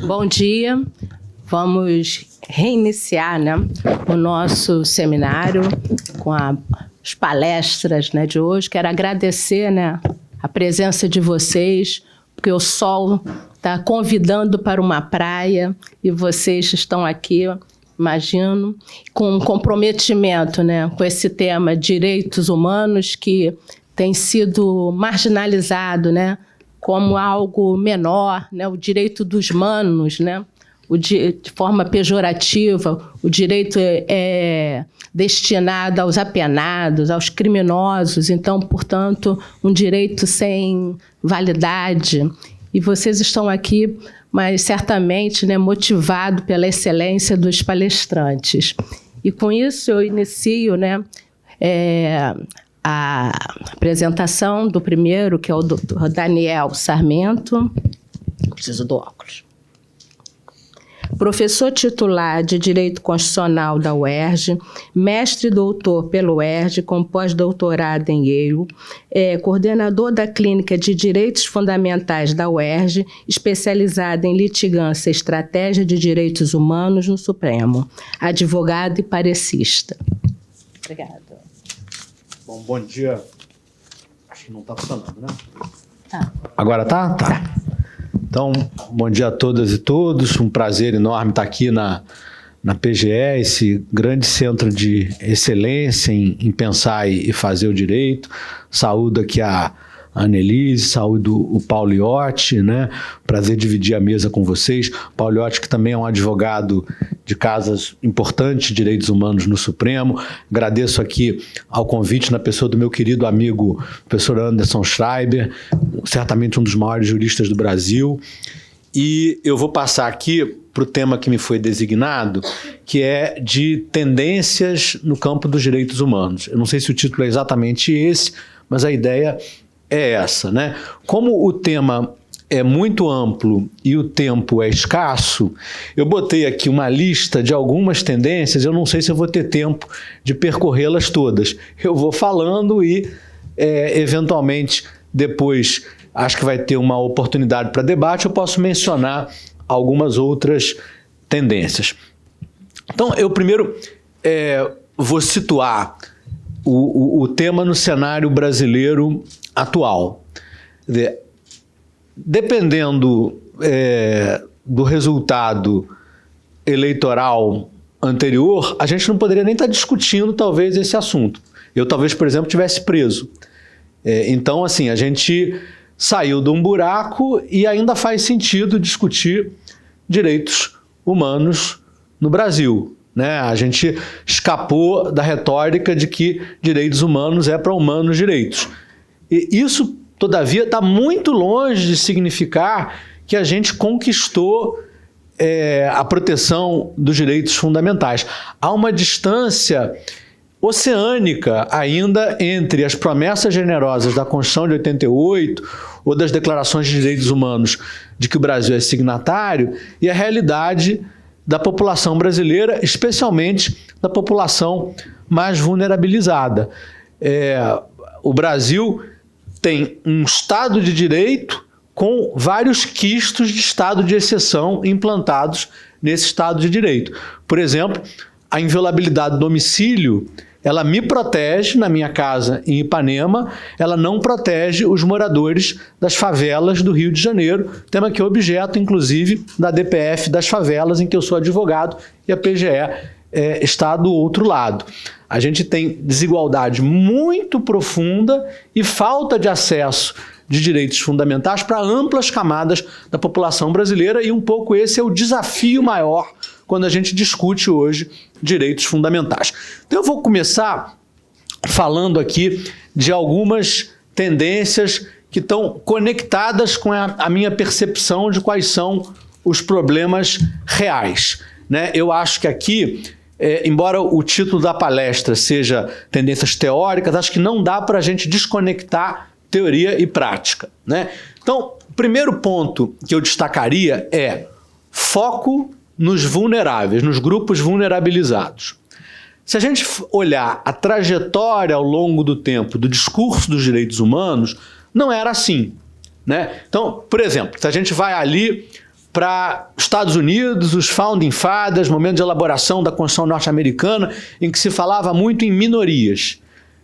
Bom dia. Vamos reiniciar, né, o nosso seminário com as palestras, né, de hoje. Quero agradecer, né, a presença de vocês, porque o sol está convidando para uma praia e vocês estão aqui, imagino, com um comprometimento, né, com esse tema direitos humanos que tem sido marginalizado, né, como algo menor, né, o direito dos manos, né, de forma pejorativa, o direito é destinado aos apenados, aos criminosos, então, portanto, um direito sem validade. E vocês estão aqui, mas certamente, né, motivado pela excelência dos palestrantes. E com isso eu inicio, né, a apresentação do primeiro, que é o Dr. Daniel Sarmento. Preciso do óculos. Professor titular de Direito Constitucional da UERJ, mestre e doutor pelo UERJ, com pós-doutorado em Yale, coordenador da Clínica de Direitos Fundamentais da UERJ, especializada em litigância e estratégia de direitos humanos no Supremo, advogado e parecista. Obrigada. Bom dia. Acho que não está funcionando, né? Tá. Agora tá? Tá. Então, bom dia a todas e todos. Um prazer enorme estar aqui na PGE, esse grande centro de excelência em pensar e fazer o direito. Saúdo aqui a Annelise, saúdo o Paulo Iotti, né? Prazer dividir a mesa com vocês. Paulo Iotti, que também é um advogado de causas importantes de direitos humanos no Supremo. Agradeço aqui ao convite na pessoa do meu querido amigo professor Anderson Schreiber, certamente um dos maiores juristas do Brasil. E eu vou passar aqui para o tema que me foi designado, que é de tendências no campo dos direitos humanos. Eu não sei se o título é exatamente esse, mas a ideia é essa, né? Como o tema é muito amplo e o tempo é escasso, eu botei aqui uma lista de algumas tendências, eu não sei se eu vou ter tempo de percorrê-las todas. Eu vou falando e, eventualmente, depois, acho que vai ter uma oportunidade para debate, eu posso mencionar algumas outras tendências. Então, eu primeiro vou situar o tema no cenário brasileiro atual. Dependendo do resultado eleitoral anterior, a gente não poderia nem estar discutindo, talvez, esse assunto. Eu, talvez, por exemplo, tivesse preso. Então, assim, a gente saiu de um buraco e ainda faz sentido discutir direitos humanos no Brasil, né? A gente escapou da retórica de que direitos humanos é para humanos direitos. E isso, todavia, está muito longe de significar que a gente conquistou a proteção dos direitos fundamentais. Há uma distância oceânica ainda entre as promessas generosas da Constituição de 88 ou das declarações de direitos humanos de que o Brasil é signatário e a realidade da população brasileira, especialmente da população mais vulnerabilizada. O Brasil tem um Estado de Direito com vários quistos de Estado de exceção implantados nesse Estado de Direito. Por exemplo, a inviolabilidade do domicílio, ela me protege na minha casa em Ipanema, ela não protege os moradores das favelas do Rio de Janeiro, tema que é objeto, inclusive, da DPF das favelas, em que eu sou advogado, e a PGE está do outro lado. A gente tem desigualdade muito profunda e falta de acesso de direitos fundamentais para amplas camadas da população brasileira, e um pouco esse é o desafio maior quando a gente discute hoje direitos fundamentais. Então eu vou começar falando aqui de algumas tendências que estão conectadas com a minha percepção de quais são os problemas reais, né? Eu acho que aqui, embora o título da palestra seja tendências teóricas, acho que não dá para a gente desconectar teoria e prática, né? Então, o primeiro ponto que eu destacaria é foco nos vulneráveis, nos grupos vulnerabilizados. Se a gente olhar a trajetória ao longo do tempo do discurso dos direitos humanos, não era assim, né? Então, por exemplo, se a gente vai ali para Estados Unidos, os Founding Fathers, momento de elaboração da Constituição norte-americana, em que se falava muito em minorias.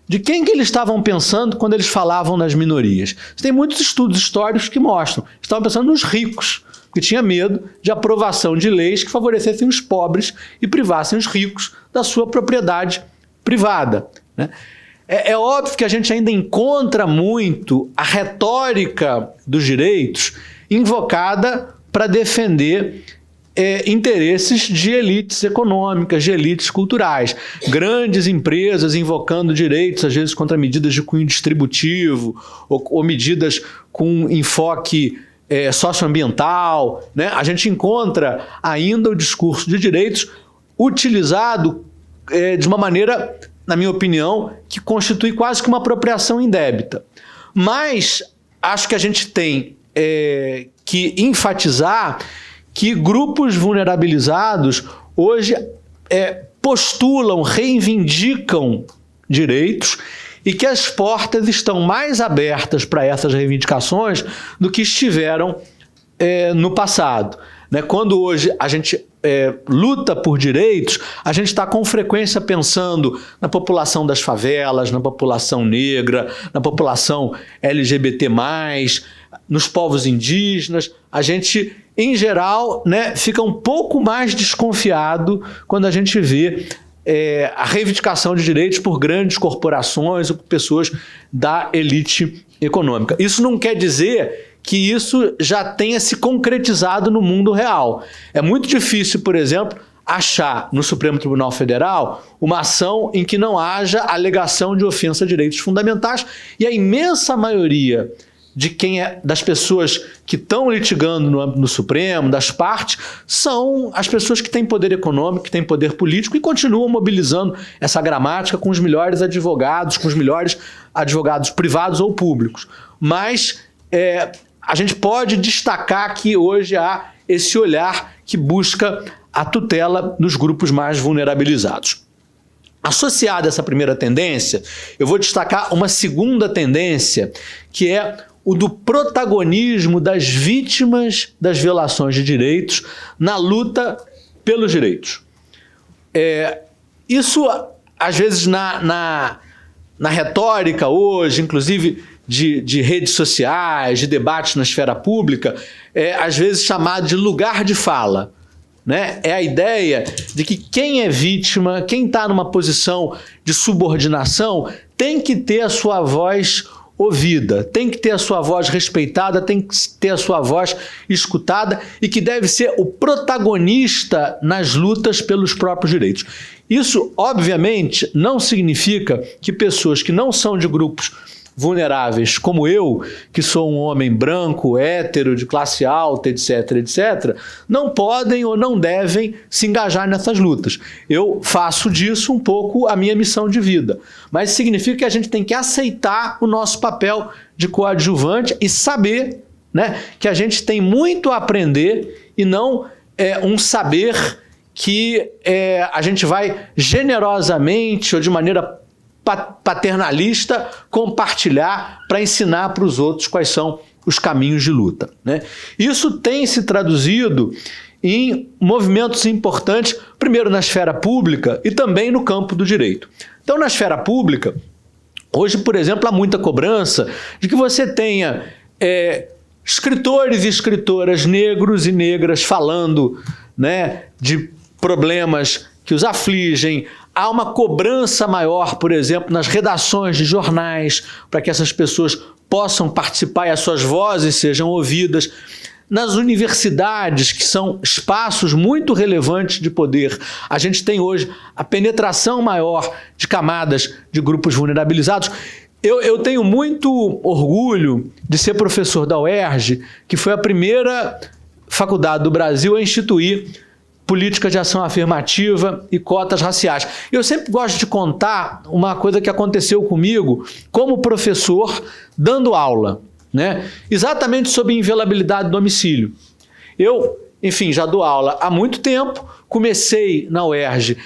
De quem que eles estavam pensando quando eles falavam nas minorias? Tem muitos estudos históricos que mostram. Estavam pensando nos ricos, que tinha medo de aprovação de leis que favorecessem os pobres e privassem os ricos da sua propriedade privada, né? É óbvio que a gente ainda encontra muito a retórica dos direitos invocada para defender interesses de elites econômicas, de elites culturais. Grandes empresas invocando direitos, às vezes contra medidas de cunho distributivo ou medidas com enfoque socioambiental, né? A gente encontra ainda o discurso de direitos utilizado de uma maneira, na minha opinião, que constitui quase que uma apropriação indébita. Mas acho que a gente tem que enfatizar que grupos vulnerabilizados hoje postulam, reivindicam direitos e que as portas estão mais abertas para essas reivindicações do que estiveram no passado, né? Quando hoje a gente luta por direitos, a gente está com frequência pensando na população das favelas, na população negra, na população LGBT+, nos povos indígenas. A gente, em geral, né, fica um pouco mais desconfiado quando a gente vê a reivindicação de direitos por grandes corporações ou por pessoas da elite econômica. Isso não quer dizer que isso já tenha se concretizado no mundo real. É muito difícil, por exemplo, achar no Supremo Tribunal Federal uma ação em que não haja alegação de ofensa a direitos fundamentais, e a imensa maioria das pessoas que estão litigando no âmbito do Supremo, das partes, são as pessoas que têm poder econômico, que têm poder político e continuam mobilizando essa gramática com os melhores advogados, com os melhores advogados privados ou públicos. Mas a gente pode destacar que hoje há esse olhar que busca a tutela dos grupos mais vulnerabilizados. Associada a essa primeira tendência, eu vou destacar uma segunda tendência, que é o do protagonismo das vítimas das violações de direitos na luta pelos direitos. Isso, às vezes, na retórica hoje, inclusive de redes sociais, de debates na esfera pública, às vezes chamado de lugar de fala, né? É a ideia de que quem é vítima, quem está numa posição de subordinação, tem que ter a sua voz ouvida, tem que ter a sua voz respeitada, tem que ter a sua voz escutada e que deve ser o protagonista nas lutas pelos próprios direitos. Isso, obviamente, não significa que pessoas que não são de grupos vulneráveis, como eu, que sou um homem branco, hétero, de classe alta, etc., etc., não podem ou não devem se engajar nessas lutas. Eu faço disso um pouco a minha missão de vida. Mas significa que a gente tem que aceitar o nosso papel de coadjuvante e saber, né, que a gente tem muito a aprender e não um saber que a gente vai generosamente ou de maneira paternalista compartilhar para ensinar para os outros quais são os caminhos de luta, né? Isso tem se traduzido em movimentos importantes, primeiro na esfera pública e também no campo do direito. Então, na esfera pública, hoje, por exemplo, há muita cobrança de que você tenha escritores e escritoras negros e negras falando, né, de problemas que os afligem. Há uma cobrança maior, por exemplo, nas redações de jornais, para que essas pessoas possam participar e as suas vozes sejam ouvidas. Nas universidades, que são espaços muito relevantes de poder, a gente tem hoje a penetração maior de camadas de grupos vulnerabilizados. Eu tenho muito orgulho de ser professor da UERJ, que foi a primeira faculdade do Brasil a instituir política de ação afirmativa e cotas raciais. Eu sempre gosto de contar uma coisa que aconteceu comigo como professor dando aula, né? Exatamente sobre inviolabilidade do domicílio. Eu, enfim, já dou aula há muito tempo, comecei na UERJ,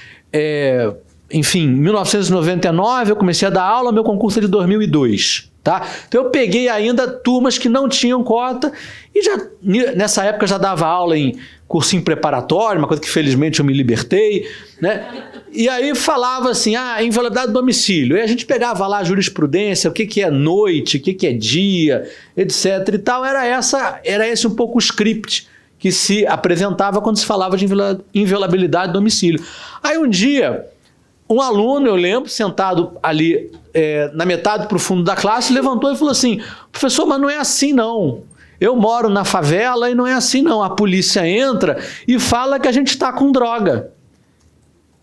em 1999, eu comecei a dar aula, meu concurso é de 2002. Tá? Então eu peguei ainda turmas que não tinham cota e nessa época já dava aula em cursinho preparatório, uma coisa que felizmente eu me libertei, né? E aí falava assim, inviolabilidade do domicílio. E a gente pegava lá a jurisprudência, o que é noite, o que é dia, etc. e tal. Era esse um pouco o script que se apresentava quando se falava de inviolabilidade do domicílio. Aí um dia, um aluno, eu lembro, sentado ali na metade para o fundo da classe, levantou e falou assim, professor, mas não é assim não. Eu moro na favela e não é assim não. A polícia entra e fala que a gente está com droga.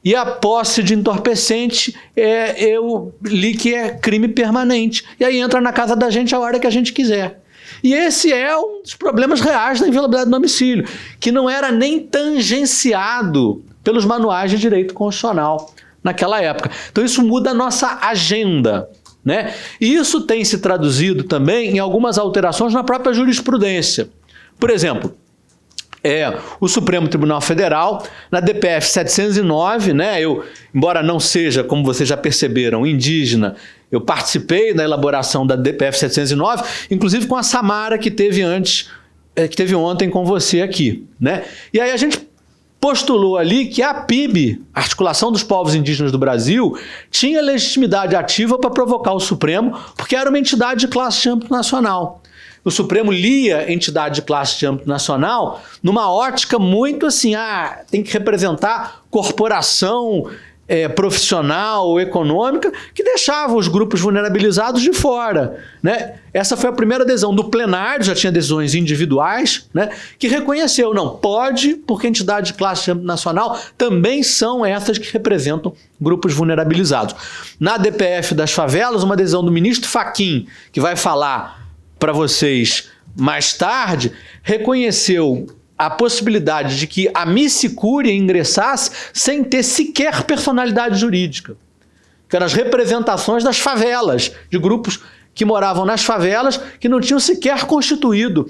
E a posse de entorpecente, eu li que é crime permanente. E aí entra na casa da gente a hora que a gente quiser. E esse é um dos problemas reais da inviolabilidade do domicílio, que não era nem tangenciado pelos manuais de direito constitucional naquela época. Então isso muda a nossa agenda, né? E isso tem se traduzido também em algumas alterações na própria jurisprudência. Por exemplo, o Supremo Tribunal Federal, na DPF 709, né? Embora não seja, como vocês já perceberam, indígena, eu participei da elaboração da DPF 709, inclusive com a Samara, que teve ontem com você aqui, né? E aí a gente postulou ali que a PIB, Articulação dos Povos Indígenas do Brasil, tinha legitimidade ativa para provocar o Supremo, porque era uma entidade de classe de âmbito nacional. O Supremo lia entidade de classe de âmbito nacional numa ótica muito assim, tem que representar corporação profissional ou econômica que deixava os grupos vulnerabilizados de fora, né? Essa foi a primeira adesão do plenário, já tinha decisões individuais, né? Que reconheceu, não, pode, porque entidade de classe de âmbito nacional também são essas que representam grupos vulnerabilizados. Na DPF das favelas, uma decisão do ministro Fachin, que vai falar para vocês mais tarde, reconheceu a possibilidade de que a missicúria ingressasse sem ter sequer personalidade jurídica, que eram as representações das favelas, de grupos que moravam nas favelas, que não tinham sequer constituído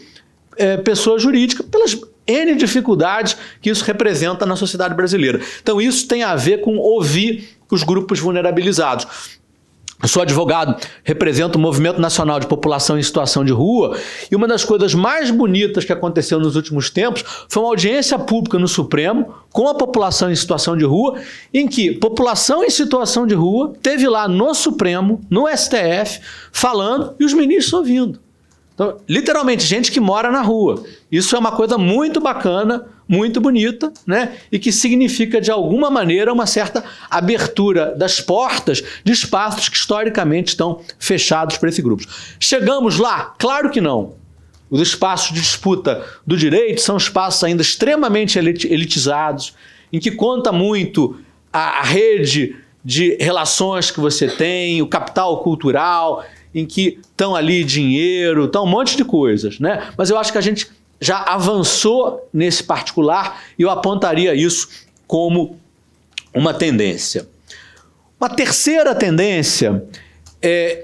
pessoa jurídica, pelas N dificuldades que isso representa na sociedade brasileira. Então isso tem a ver com ouvir os grupos vulnerabilizados. Eu sou advogado, represento o Movimento Nacional de População em Situação de Rua, e uma das coisas mais bonitas que aconteceu nos últimos tempos foi uma audiência pública no Supremo com a população em situação de rua, em que população em situação de rua teve lá no Supremo, no STF, falando e os ministros ouvindo. Então, literalmente, gente que mora na rua. Isso é uma coisa muito bacana, muito bonita, né? E que significa, de alguma maneira, uma certa abertura das portas de espaços que historicamente estão fechados para esse grupo. Chegamos lá? Claro que não. Os espaços de disputa do direito são espaços ainda extremamente elitizados, em que conta muito a rede de relações que você tem, o capital cultural, em que estão ali dinheiro, estão um monte de coisas, né? Mas eu acho que a gente já avançou nesse particular e eu apontaria isso como uma tendência. Uma terceira tendência,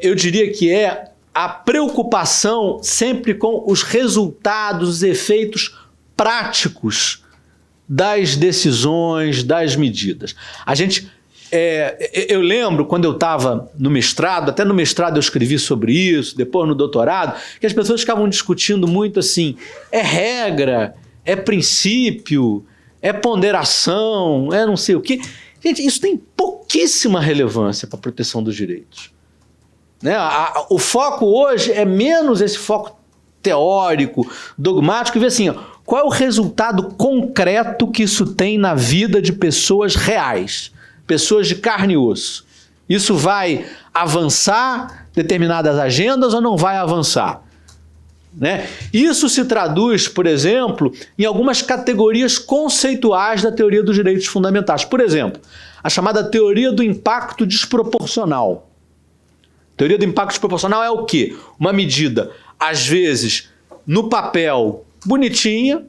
eu diria que é a preocupação sempre com os resultados, os efeitos práticos das decisões, das medidas. Eu lembro quando eu estava no mestrado, até no mestrado eu escrevi sobre isso, depois no doutorado, que as pessoas ficavam discutindo muito assim, é regra, é princípio, é ponderação, é não sei o quê. Gente, isso tem pouquíssima relevância para a proteção dos direitos. Né? O foco hoje é menos esse foco teórico, dogmático, e ver assim, qual é o resultado concreto que isso tem na vida de pessoas reais. Pessoas de carne e osso. Isso vai avançar determinadas agendas ou não vai avançar? Né? Isso se traduz, por exemplo, em algumas categorias conceituais da teoria dos direitos fundamentais. Por exemplo, a chamada teoria do impacto desproporcional. Teoria do impacto desproporcional é o quê? Uma medida, às vezes, no papel, bonitinha,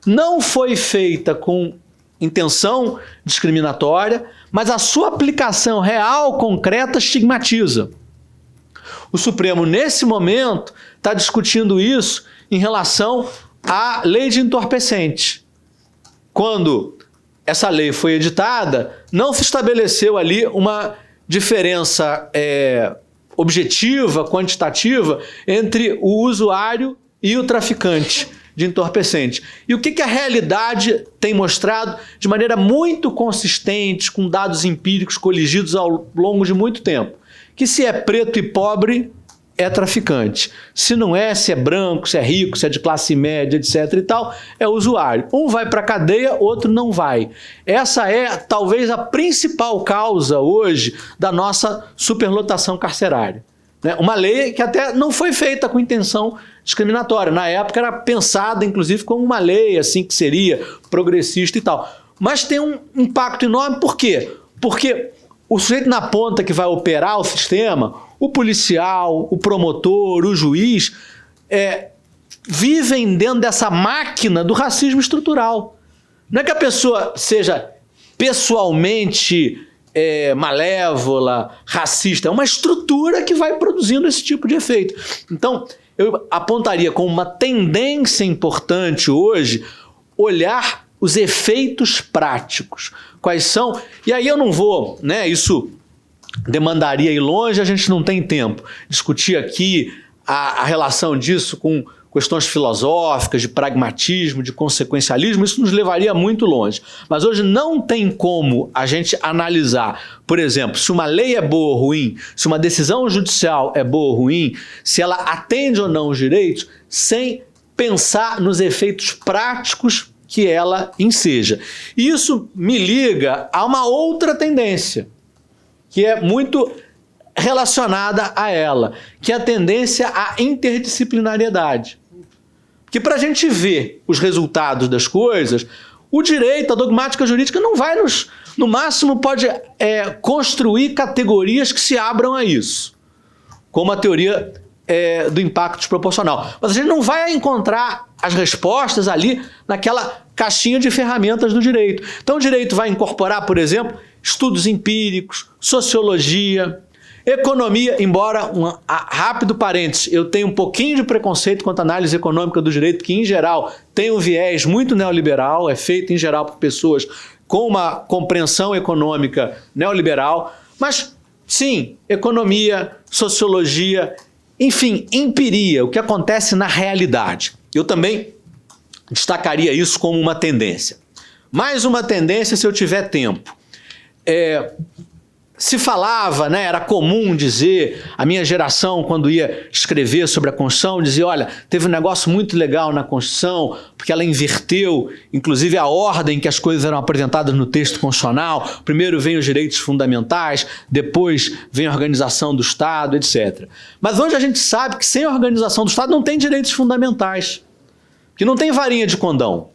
não foi feita com intenção discriminatória, mas a sua aplicação real, concreta, estigmatiza. O Supremo, nesse momento, está discutindo isso em relação à lei de entorpecente. Quando essa lei foi editada, não se estabeleceu ali uma diferença objetiva, quantitativa, entre o usuário e o traficante de entorpecente. E o que a realidade tem mostrado de maneira muito consistente, com dados empíricos coligidos ao longo de muito tempo? Que se é preto e pobre, é traficante. Se não é, se é branco, se é rico, se é de classe média, etc. e tal, é usuário. Um vai para a cadeia, outro não vai. Essa é talvez a principal causa hoje da nossa superlotação carcerária. Né? Uma lei que até não foi feita com intenção discriminatória. Na época era pensada, inclusive, como uma lei assim que seria progressista e tal. Mas tem um impacto enorme. Por quê? Porque o sujeito na ponta que vai operar o sistema, o policial, o promotor, o juiz, vivem dentro dessa máquina do racismo estrutural. Não é que a pessoa seja pessoalmente malévola, racista, é uma estrutura que vai produzindo esse tipo de efeito. Então, eu apontaria como uma tendência importante hoje olhar os efeitos práticos. Quais são? E aí eu não vou, né? Isso demandaria ir longe, a gente não tem tempo. Discutir aqui a relação disso com questões filosóficas, de pragmatismo, de consequencialismo, isso nos levaria muito longe. Mas hoje não tem como a gente analisar, por exemplo, se uma lei é boa ou ruim, se uma decisão judicial é boa ou ruim, se ela atende ou não os direitos, sem pensar nos efeitos práticos que ela enseja. E isso me liga a uma outra tendência, que é muito relacionada a ela, que é a tendência à interdisciplinariedade. Porque para a gente ver os resultados das coisas, o direito, a dogmática jurídica não vai no máximo pode construir categorias que se abram a isso, como a teoria do impacto desproporcional. Mas a gente não vai encontrar as respostas ali naquela caixinha de ferramentas do direito. Então o direito vai incorporar, por exemplo, estudos empíricos, sociologia, economia, embora, rápido parênteses, eu tenho um pouquinho de preconceito quanto à análise econômica do direito, que em geral tem um viés muito neoliberal, é feito em geral por pessoas com uma compreensão econômica neoliberal, mas sim, economia, sociologia, enfim, empiria, o que acontece na realidade. Eu também destacaria isso como uma tendência. Mais uma tendência se eu tiver tempo. Se falava, né, era comum dizer, a minha geração, quando ia escrever sobre a Constituição, dizia, olha, teve um negócio muito legal na Constituição, porque ela inverteu, inclusive, a ordem que as coisas eram apresentadas no texto constitucional. Primeiro vem os direitos fundamentais, depois vem a organização do Estado, etc. Mas hoje a gente sabe que sem a organização do Estado não tem direitos fundamentais, que não tem varinha de condão.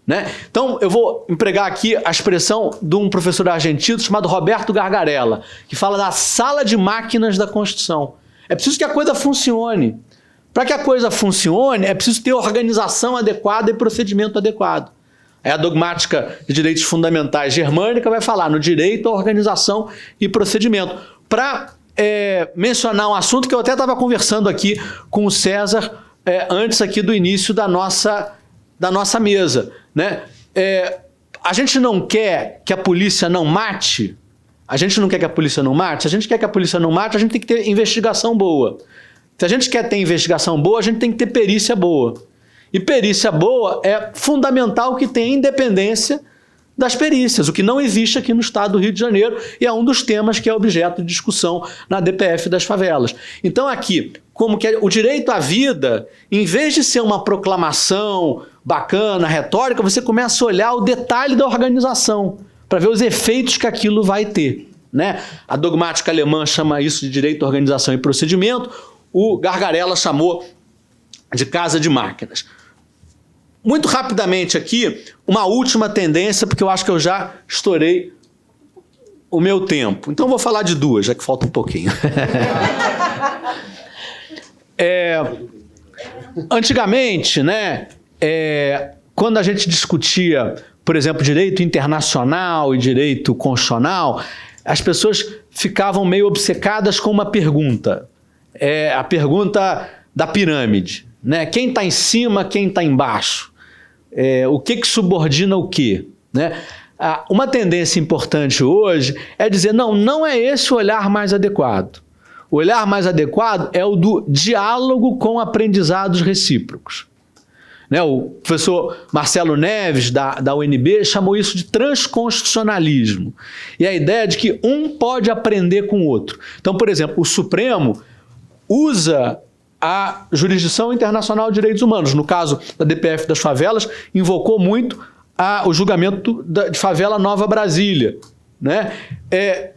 Né? Então, eu vou empregar aqui a expressão de um professor argentino chamado Roberto Gargarella, que fala da sala de máquinas da Constituição. É preciso que a coisa funcione. Para que a coisa funcione, é preciso ter organização adequada e procedimento adequado. Aí a dogmática de direitos fundamentais germânica vai falar no direito à organização e procedimento. Para mencionar um assunto que eu até estava conversando aqui com o César antes aqui do início da nossa mesa, né? A gente não quer que a polícia não mate, a gente não quer que a polícia não mate, se a gente quer que a polícia não mate, a gente tem que ter investigação boa. Se a gente quer ter investigação boa, a gente tem que ter perícia boa. E perícia boa é fundamental que tenha independência das perícias, o que não existe aqui no estado do Rio de Janeiro, e é um dos temas que é objeto de discussão na DPF das favelas. Então aqui, como que o direito à vida, em vez de ser uma proclamação bacana, retórica, você começa a olhar o detalhe da organização, para ver os efeitos que aquilo vai ter. Né? A dogmática alemã chama isso de direito à organização e procedimento, o Gargarella chamou de casa de máquinas. Muito rapidamente aqui, uma última tendência, porque eu acho que eu já estourei o meu tempo. Então, eu vou falar de duas, já que falta um pouquinho. Antigamente, né, quando a gente discutia, por exemplo, direito internacional e direito constitucional, as pessoas ficavam meio obcecadas com uma pergunta. A pergunta da pirâmide. Né? Quem está em cima, quem está embaixo? O que subordina o quê? Né? Uma tendência importante hoje é dizer, não é esse o olhar mais adequado. O olhar mais adequado é o do diálogo com aprendizados recíprocos. Né? O professor Marcelo Neves, da UNB, chamou isso de transconstitucionalismo. E a ideia de que um pode aprender com o outro. Então, por exemplo, o Supremo usa a jurisdição internacional de direitos humanos. No caso da DPF das favelas, invocou muito o julgamento de favela Nova Brasília. Né?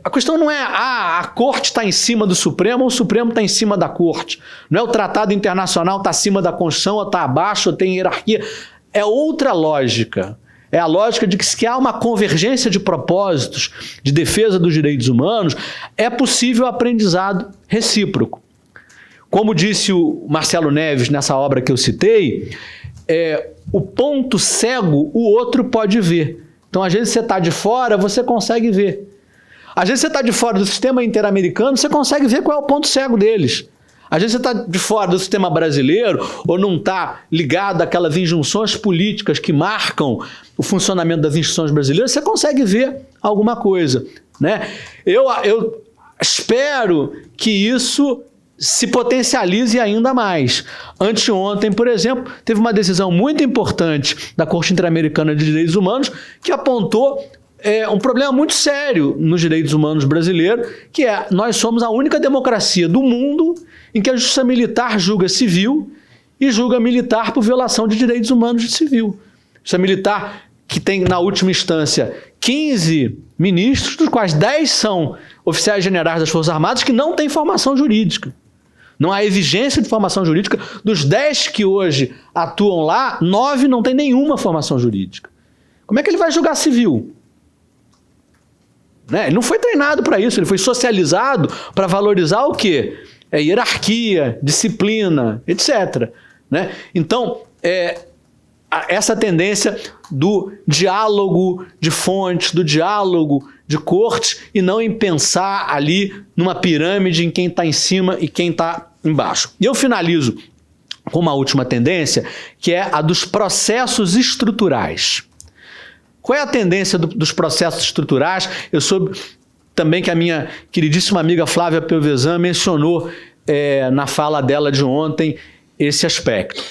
A questão não é a corte está em cima do Supremo ou o Supremo está em cima da corte. Não é o tratado internacional está acima da Constituição ou está abaixo ou tem hierarquia. É outra lógica. É a lógica de que se há uma convergência de propósitos de defesa dos direitos humanos, é possível aprendizado recíproco. Como disse o Marcelo Neves nessa obra que eu citei, o ponto cego o outro pode ver. Então, às vezes, você está de fora, você consegue ver. Às vezes, você está de fora do sistema interamericano, você consegue ver qual é o ponto cego deles. Às vezes, você está de fora do sistema brasileiro ou não está ligado àquelas injunções políticas que marcam o funcionamento das instituições brasileiras, você consegue ver alguma coisa. Né? Eu espero que isso se potencialize ainda mais. Anteontem, por exemplo, teve uma decisão muito importante da Corte Interamericana de Direitos Humanos que apontou um problema muito sério nos direitos humanos brasileiros, que nós somos a única democracia do mundo em que a justiça militar julga civil e julga militar por violação de direitos humanos de civil. Justiça militar que tem, na última instância, 15 ministros, dos quais 10 são oficiais generais das Forças Armadas que não têm formação jurídica. Não há exigência de formação jurídica. Dos 10 que hoje atuam lá, 9 não têm nenhuma formação jurídica. Como é que ele vai julgar civil? Né? Ele não foi treinado para isso, ele foi socializado para valorizar o quê? Hierarquia, disciplina, etc. Né? Então, essa tendência do diálogo de fontes, do diálogo de cortes, e não em pensar ali numa pirâmide em quem está em cima e quem está embaixo. E eu finalizo com uma última tendência, que é a dos processos estruturais. Qual é a tendência dos processos estruturais? Eu soube também que a minha queridíssima amiga Flávia Pelvezan mencionou na fala dela de ontem esse aspecto.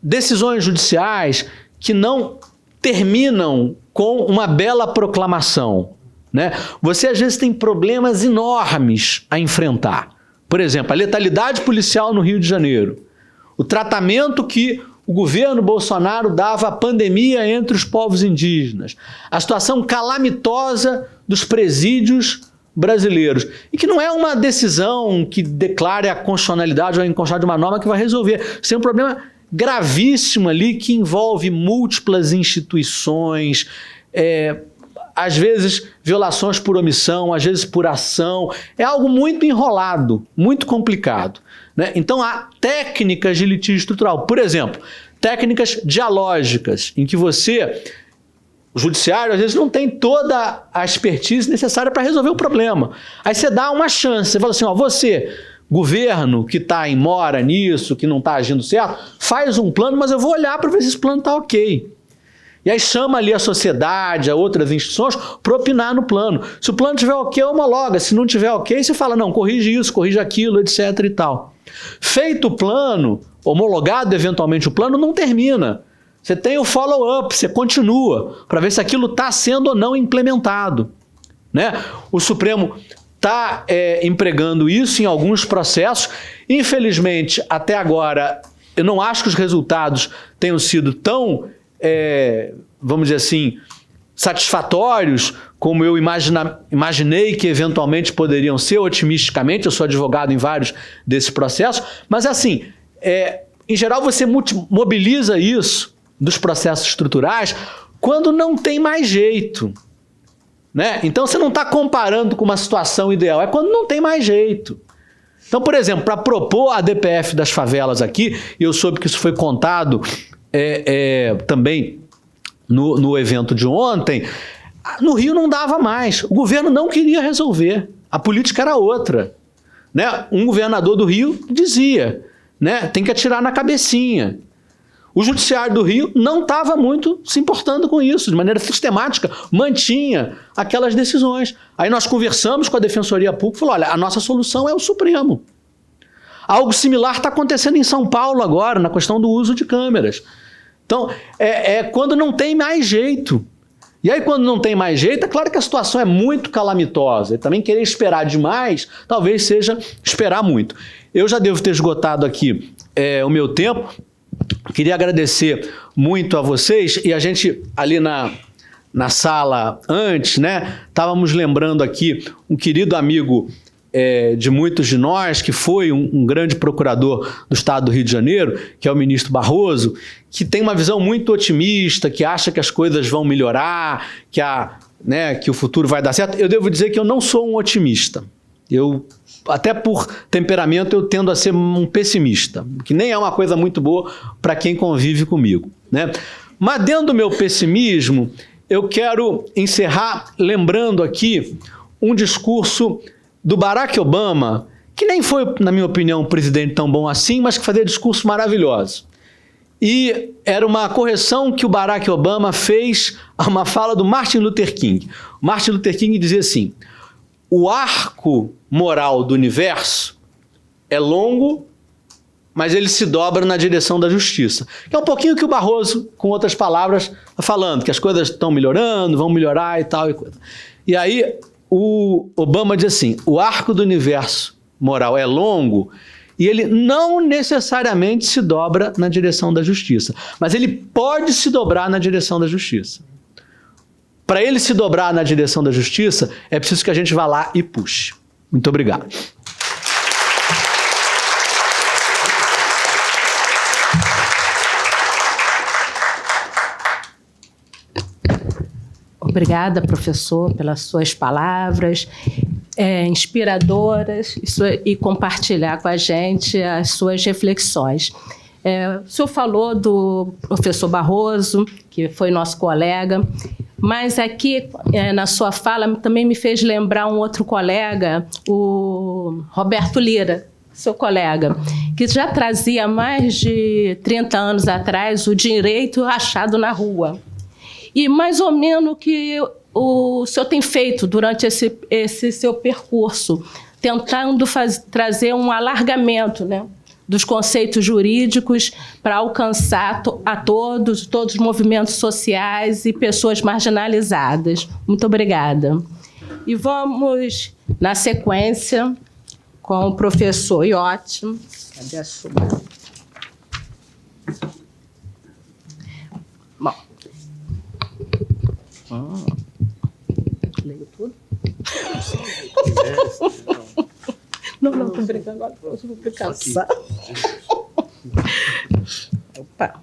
Decisões judiciais que não terminam com uma bela proclamação. Né? Você, às vezes, tem problemas enormes a enfrentar. Por exemplo, a letalidade policial no Rio de Janeiro. O tratamento que o governo Bolsonaro dava à pandemia entre os povos indígenas. A situação calamitosa dos presídios brasileiros. E que não é uma decisão que declare a constitucionalidade ou a inconstitucionalidade de uma norma que vai resolver. Isso é um problema gravíssimo ali que envolve múltiplas instituições, às vezes violações por omissão, às vezes por ação. É algo muito enrolado, muito complicado. Né? Então há técnicas de litígio estrutural. Por exemplo, técnicas dialógicas, em que o judiciário às vezes não tem toda a expertise necessária para resolver o problema. Aí você dá uma chance, você fala assim, você, governo que está em mora nisso, que não está agindo certo, faz um plano, mas eu vou olhar para ver se esse plano está ok. E aí chama ali a sociedade, a outras instituições, para opinar no plano. Se o plano tiver ok, homologa. Se não tiver ok, você fala, não, corrige isso, corrige aquilo, etc. e tal. Feito o plano, homologado eventualmente o plano, não termina. Você tem o follow-up, você continua, para ver se aquilo está sendo ou não implementado. Né? O Supremo está empregando isso em alguns processos. Infelizmente, até agora, eu não acho que os resultados tenham sido tão, vamos dizer assim, satisfatórios como eu imaginei que eventualmente poderiam ser, otimisticamente. Eu sou advogado em vários desses processos, mas assim, em geral você mobiliza isso dos processos estruturais quando não tem mais jeito. Né? Então você não está comparando com uma situação ideal, é quando não tem mais jeito. Então, por exemplo, para propor a DPF das favelas aqui, e eu soube que isso foi contado também no evento de ontem, no Rio não dava mais, o governo não queria resolver, a política era outra. Né? Um governador do Rio dizia, né, tem que atirar na cabecinha. O Judiciário do Rio não estava muito se importando com isso, de maneira sistemática, mantinha aquelas decisões. Aí nós conversamos com a Defensoria Pública e falou, olha, a nossa solução é o Supremo. Algo similar está acontecendo em São Paulo agora, na questão do uso de câmeras. Então, é quando não tem mais jeito. E aí, quando não tem mais jeito, é claro que a situação é muito calamitosa. E também querer esperar demais, talvez seja esperar muito. Eu já devo ter esgotado aqui o meu tempo. Queria agradecer muito a vocês. E a gente, ali na sala antes, né, estávamos lembrando aqui um querido amigo de muitos de nós, que foi um grande procurador do Estado do Rio de Janeiro, que é o ministro Barroso, que tem uma visão muito otimista, que acha que as coisas vão melhorar, que o futuro vai dar certo. Eu devo dizer que eu não sou um otimista. Até por temperamento, eu tendo a ser um pessimista, que nem é uma coisa muito boa para quem convive comigo, né? Mas dentro do meu pessimismo, eu quero encerrar lembrando aqui um discurso do Barack Obama, que nem foi, na minha opinião, um presidente tão bom assim, mas que fazia discursos maravilhosos. E era uma correção que o Barack Obama fez a uma fala do Martin Luther King. Martin Luther King dizia assim: o arco moral do universo é longo, mas ele se dobra na direção da justiça. Que é um pouquinho que o Barroso, com outras palavras, está falando, que as coisas estão melhorando, vão melhorar e tal. E aí o Obama diz assim: o arco do universo moral é longo e ele não necessariamente se dobra na direção da justiça, mas ele pode se dobrar na direção da justiça. Para ele se dobrar na direção da justiça, é preciso que a gente vá lá e puxe. Muito obrigado. Obrigada, professor, pelas suas palavras inspiradoras e compartilhar com a gente as suas reflexões. O senhor falou do professor Barroso, que foi nosso colega, mas aqui na sua fala também me fez lembrar um outro colega, o Roberto Lira, seu colega, que já trazia mais de 30 anos atrás o direito achado na rua. E mais ou menos o que o senhor tem feito durante esse seu percurso, tentando trazer um alargamento, né, dos conceitos jurídicos para alcançar a todos os movimentos sociais e pessoas marginalizadas. Muito obrigada. E vamos, na sequência, com o professor Iotti. Cadê a sua? Bom. Leio tudo? Não, estou brincando agora. Eu vou ficar só. Opa.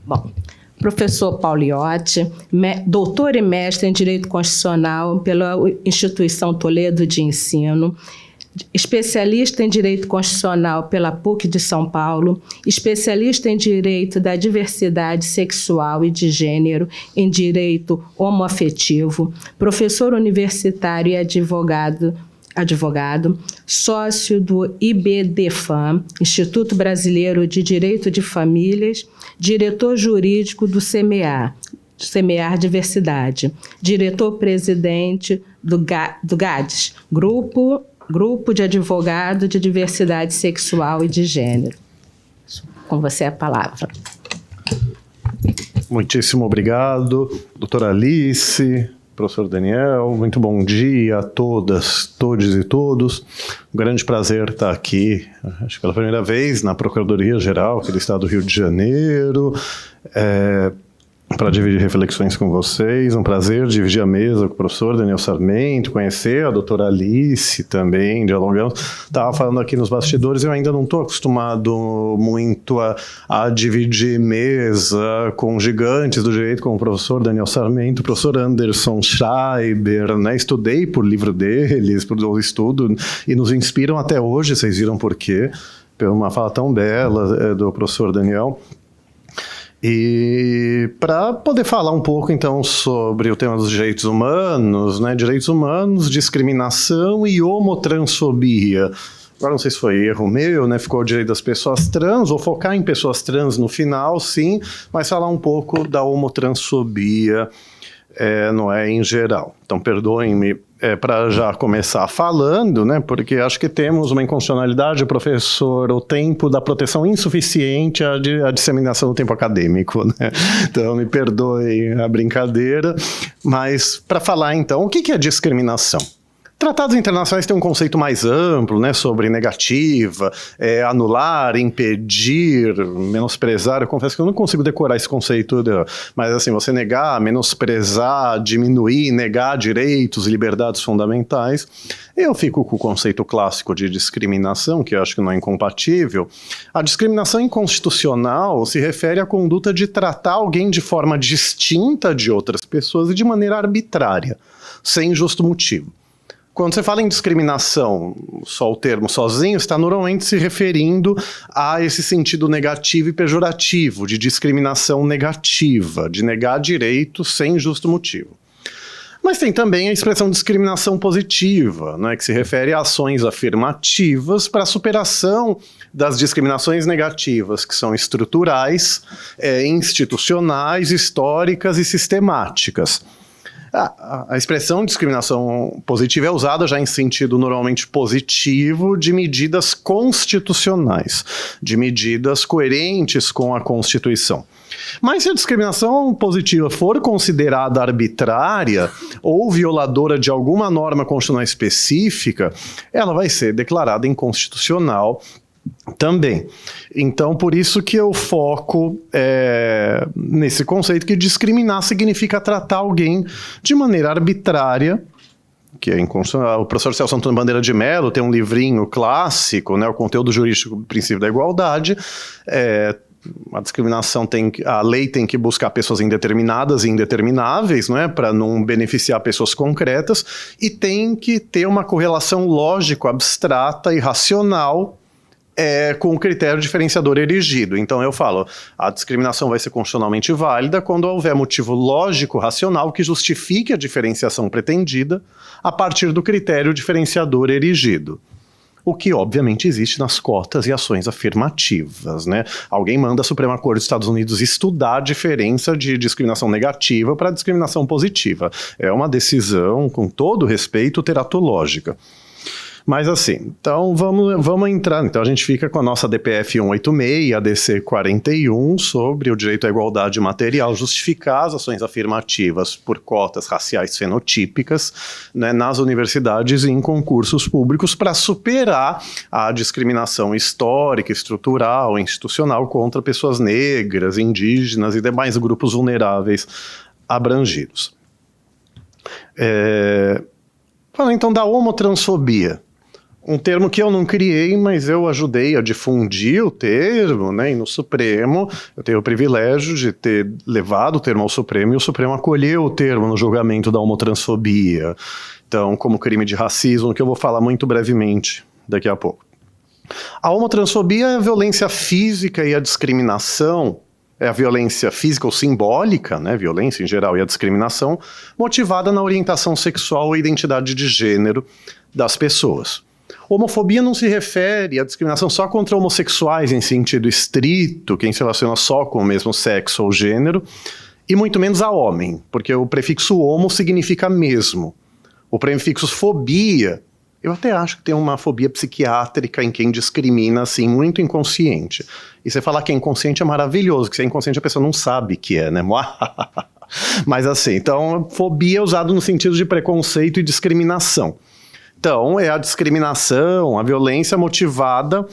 Bom, professor Paulo Iotti, doutor e mestre em Direito Constitucional pela Instituição Toledo de Ensino, especialista em Direito Constitucional pela PUC de São Paulo, especialista em Direito da Diversidade Sexual e de Gênero, em Direito Homoafetivo, professor universitário e advogado, sócio do IBDFAM, Instituto Brasileiro de Direito de Famílias, diretor jurídico do CEMEAR Diversidade, diretor-presidente do GADES, Grupo de Advogado de Diversidade Sexual e de Gênero. Com você a palavra. Muitíssimo obrigado, doutora Alice, professor Daniel, muito bom dia a todas, todos e todos. Um grande prazer estar aqui, acho que pela primeira vez, na Procuradoria-Geral aqui do Estado do Rio de Janeiro, para dividir reflexões com vocês. Um prazer dividir a mesa com o professor Daniel Sarmento, conhecer a doutora Alice também, dialogamos. Estava falando aqui nos bastidores, eu ainda não estou acostumado muito a dividir mesa com gigantes do direito, como o professor Daniel Sarmento, o professor Anderson Schreiber, né? Estudei por livro deles, por estudo, e nos inspiram até hoje, vocês viram por quê, por uma fala tão bela do professor Daniel. E para poder falar um pouco, então, sobre o tema dos direitos humanos, né? Direitos humanos, discriminação e homotransfobia. agora não sei se foi erro meu, né? Ficou o direito das pessoas trans, ou focar em pessoas trans no final, sim, mas falar um pouco da homotransfobia, não é em geral. Então, perdoem-me para já começar falando, né? Porque acho que temos uma inconstitucionalidade, professor, o tempo da proteção insuficiente à disseminação do tempo acadêmico, né? Então, me perdoem a brincadeira, mas para falar então, o que é discriminação? Tratados internacionais têm um conceito mais amplo, né, sobre negativa, anular, impedir, menosprezar. Eu confesso que eu não consigo decorar esse conceito, mas assim, você negar, menosprezar, diminuir, negar direitos e liberdades fundamentais. Eu fico com o conceito clássico de discriminação, que eu acho que não é incompatível. A discriminação inconstitucional se refere à conduta de tratar alguém de forma distinta de outras pessoas e de maneira arbitrária, sem justo motivo. Quando você fala em discriminação, só o termo sozinho, está normalmente se referindo a esse sentido negativo e pejorativo, de discriminação negativa, de negar direitos sem justo motivo. Mas tem também a expressão discriminação positiva, né, que se refere a ações afirmativas para a superação das discriminações negativas, que são estruturais, institucionais, históricas e sistemáticas. A expressão discriminação positiva é usada já em sentido normalmente positivo de medidas constitucionais, de medidas coerentes com a Constituição. Mas se a discriminação positiva for considerada arbitrária ou violadora de alguma norma constitucional específica, ela vai ser declarada inconstitucional também. Então, por isso que eu foco nesse conceito que discriminar significa tratar alguém de maneira arbitrária, que é inconstitucional. O professor Celso Antônio Bandeira de Mello tem um livrinho clássico, né, o conteúdo jurídico do princípio da igualdade. A discriminação a lei tem que buscar pessoas indeterminadas e indetermináveis, não é, para não beneficiar pessoas concretas, e tem que ter uma correlação lógico, abstrata e racional com o critério diferenciador erigido. Então eu falo, a discriminação vai ser constitucionalmente válida quando houver motivo lógico, racional, que justifique a diferenciação pretendida a partir do critério diferenciador erigido. O que, obviamente, existe nas cotas e ações afirmativas, né? Alguém manda a Suprema Corte dos Estados Unidos estudar a diferença de discriminação negativa para discriminação positiva. É uma decisão, com todo respeito, teratológica. Mas assim, então vamos entrar. Então a gente fica com a nossa DPF 186, a DC 41, sobre o direito à igualdade material, justificar as ações afirmativas por cotas raciais fenotípicas, né, nas universidades e em concursos públicos para superar a discriminação histórica, estrutural, institucional contra pessoas negras, indígenas e demais grupos vulneráveis abrangidos. Falando então da homotransfobia. Um termo que eu não criei, mas eu ajudei a difundir o termo, né? E no Supremo, eu tenho o privilégio de ter levado o termo ao Supremo, e o Supremo acolheu o termo no julgamento da homotransfobia. Então, como crime de racismo, que eu vou falar muito brevemente daqui a pouco. A homotransfobia é a violência física e a discriminação, é a violência física ou simbólica, né? Violência em geral e a discriminação, motivada na orientação sexual e identidade de gênero das pessoas. Homofobia não se refere à discriminação só contra homossexuais em sentido estrito, quem se relaciona só com o mesmo sexo ou gênero, e muito menos a homem, porque o prefixo homo significa mesmo. O prefixo fobia, eu até acho que tem uma fobia psiquiátrica em quem discrimina, assim, muito inconsciente. E você falar que é inconsciente é maravilhoso, que se é inconsciente a pessoa não sabe que é, né? Mas assim, então, fobia é usado no sentido de preconceito e discriminação. Então, é a discriminação, a violência motivada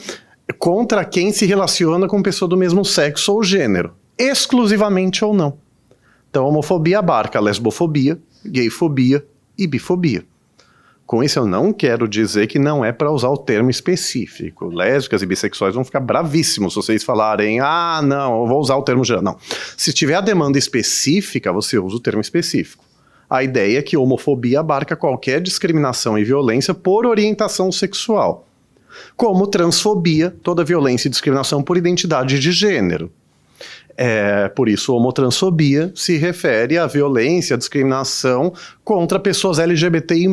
contra quem se relaciona com pessoa do mesmo sexo ou gênero, exclusivamente ou não. Então, a homofobia abarca a lesbofobia, gayfobia e bifobia. Com isso, eu não quero dizer que não é para usar o termo específico. Lésbicas e bissexuais vão ficar bravíssimos se vocês falarem, não, eu vou usar o termo geral. Não. Se tiver a demanda específica, você usa o termo específico. A ideia é que homofobia abarca qualquer discriminação e violência por orientação sexual. Como transfobia, toda violência e discriminação por identidade de gênero. Por isso, homotransfobia se refere à violência, à discriminação contra pessoas LGBTI+.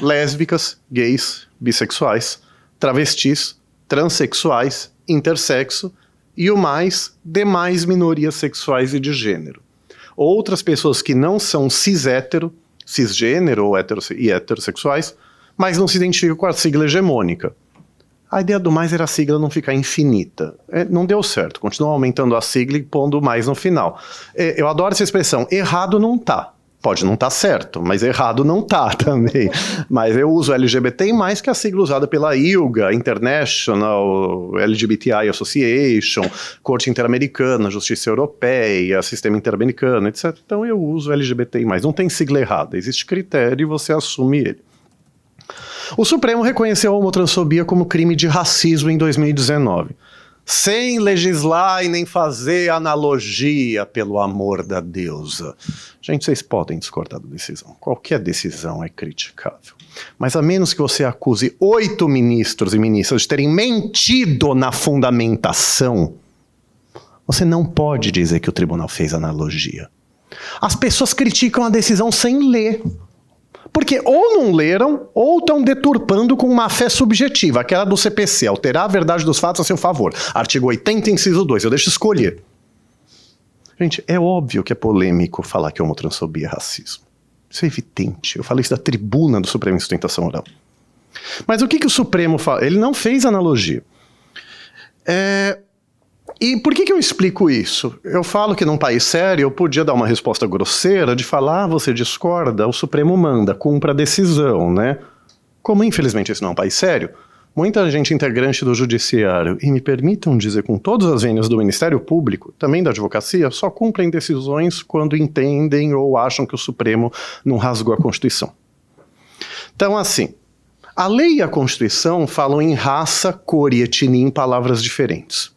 Lésbicas, gays, bissexuais, travestis, transexuais, intersexo e o mais, demais minorias sexuais e de gênero. Outras pessoas que não são cisgênero ou heterossexuais, mas não se identificam com a sigla hegemônica. A ideia do mais era a sigla não ficar infinita. Não deu certo, continuam aumentando a sigla e pondo mais no final. Eu adoro essa expressão, errado não tá. Pode não estar certo, mas errado não tá também. Mas eu uso LGBTI+, que é a sigla usada pela ILGA, International LGBTI Association, Corte Interamericana, Justiça Europeia, Sistema Interamericano, etc. Então eu uso LGBTI+. Não tem sigla errada, existe critério e você assume ele. O Supremo reconheceu a homotransfobia como crime de racismo em 2019. Sem legislar e nem fazer analogia, pelo amor da deusa. Gente, vocês podem discordar da decisão. Qualquer decisão é criticável. Mas a menos que você acuse 8 ministros e ministras de terem mentido na fundamentação, você não pode dizer que o tribunal fez analogia. As pessoas criticam a decisão sem ler. Porque ou não leram, ou estão deturpando com uma fé subjetiva, aquela do CPC, alterar a verdade dos fatos a seu favor. Artigo 80, inciso 2, eu deixo escolher. Gente, é óbvio que é polêmico falar que homotransfobia é racismo. Isso é evidente. Eu falei isso da tribuna do Supremo em sustentação oral. Mas o que o Supremo fala? Ele não fez analogia. E por que eu explico isso? Eu falo que num país sério eu podia dar uma resposta grosseira de falar, você discorda, o Supremo manda, cumpra a decisão, né? Como infelizmente esse não é um país sério, muita gente integrante do judiciário, e me permitam dizer com todas as vênias do Ministério Público, também da advocacia, só cumprem decisões quando entendem ou acham que o Supremo não rasgou a Constituição. Então assim, a lei e a Constituição falam em raça, cor e etnia em palavras diferentes.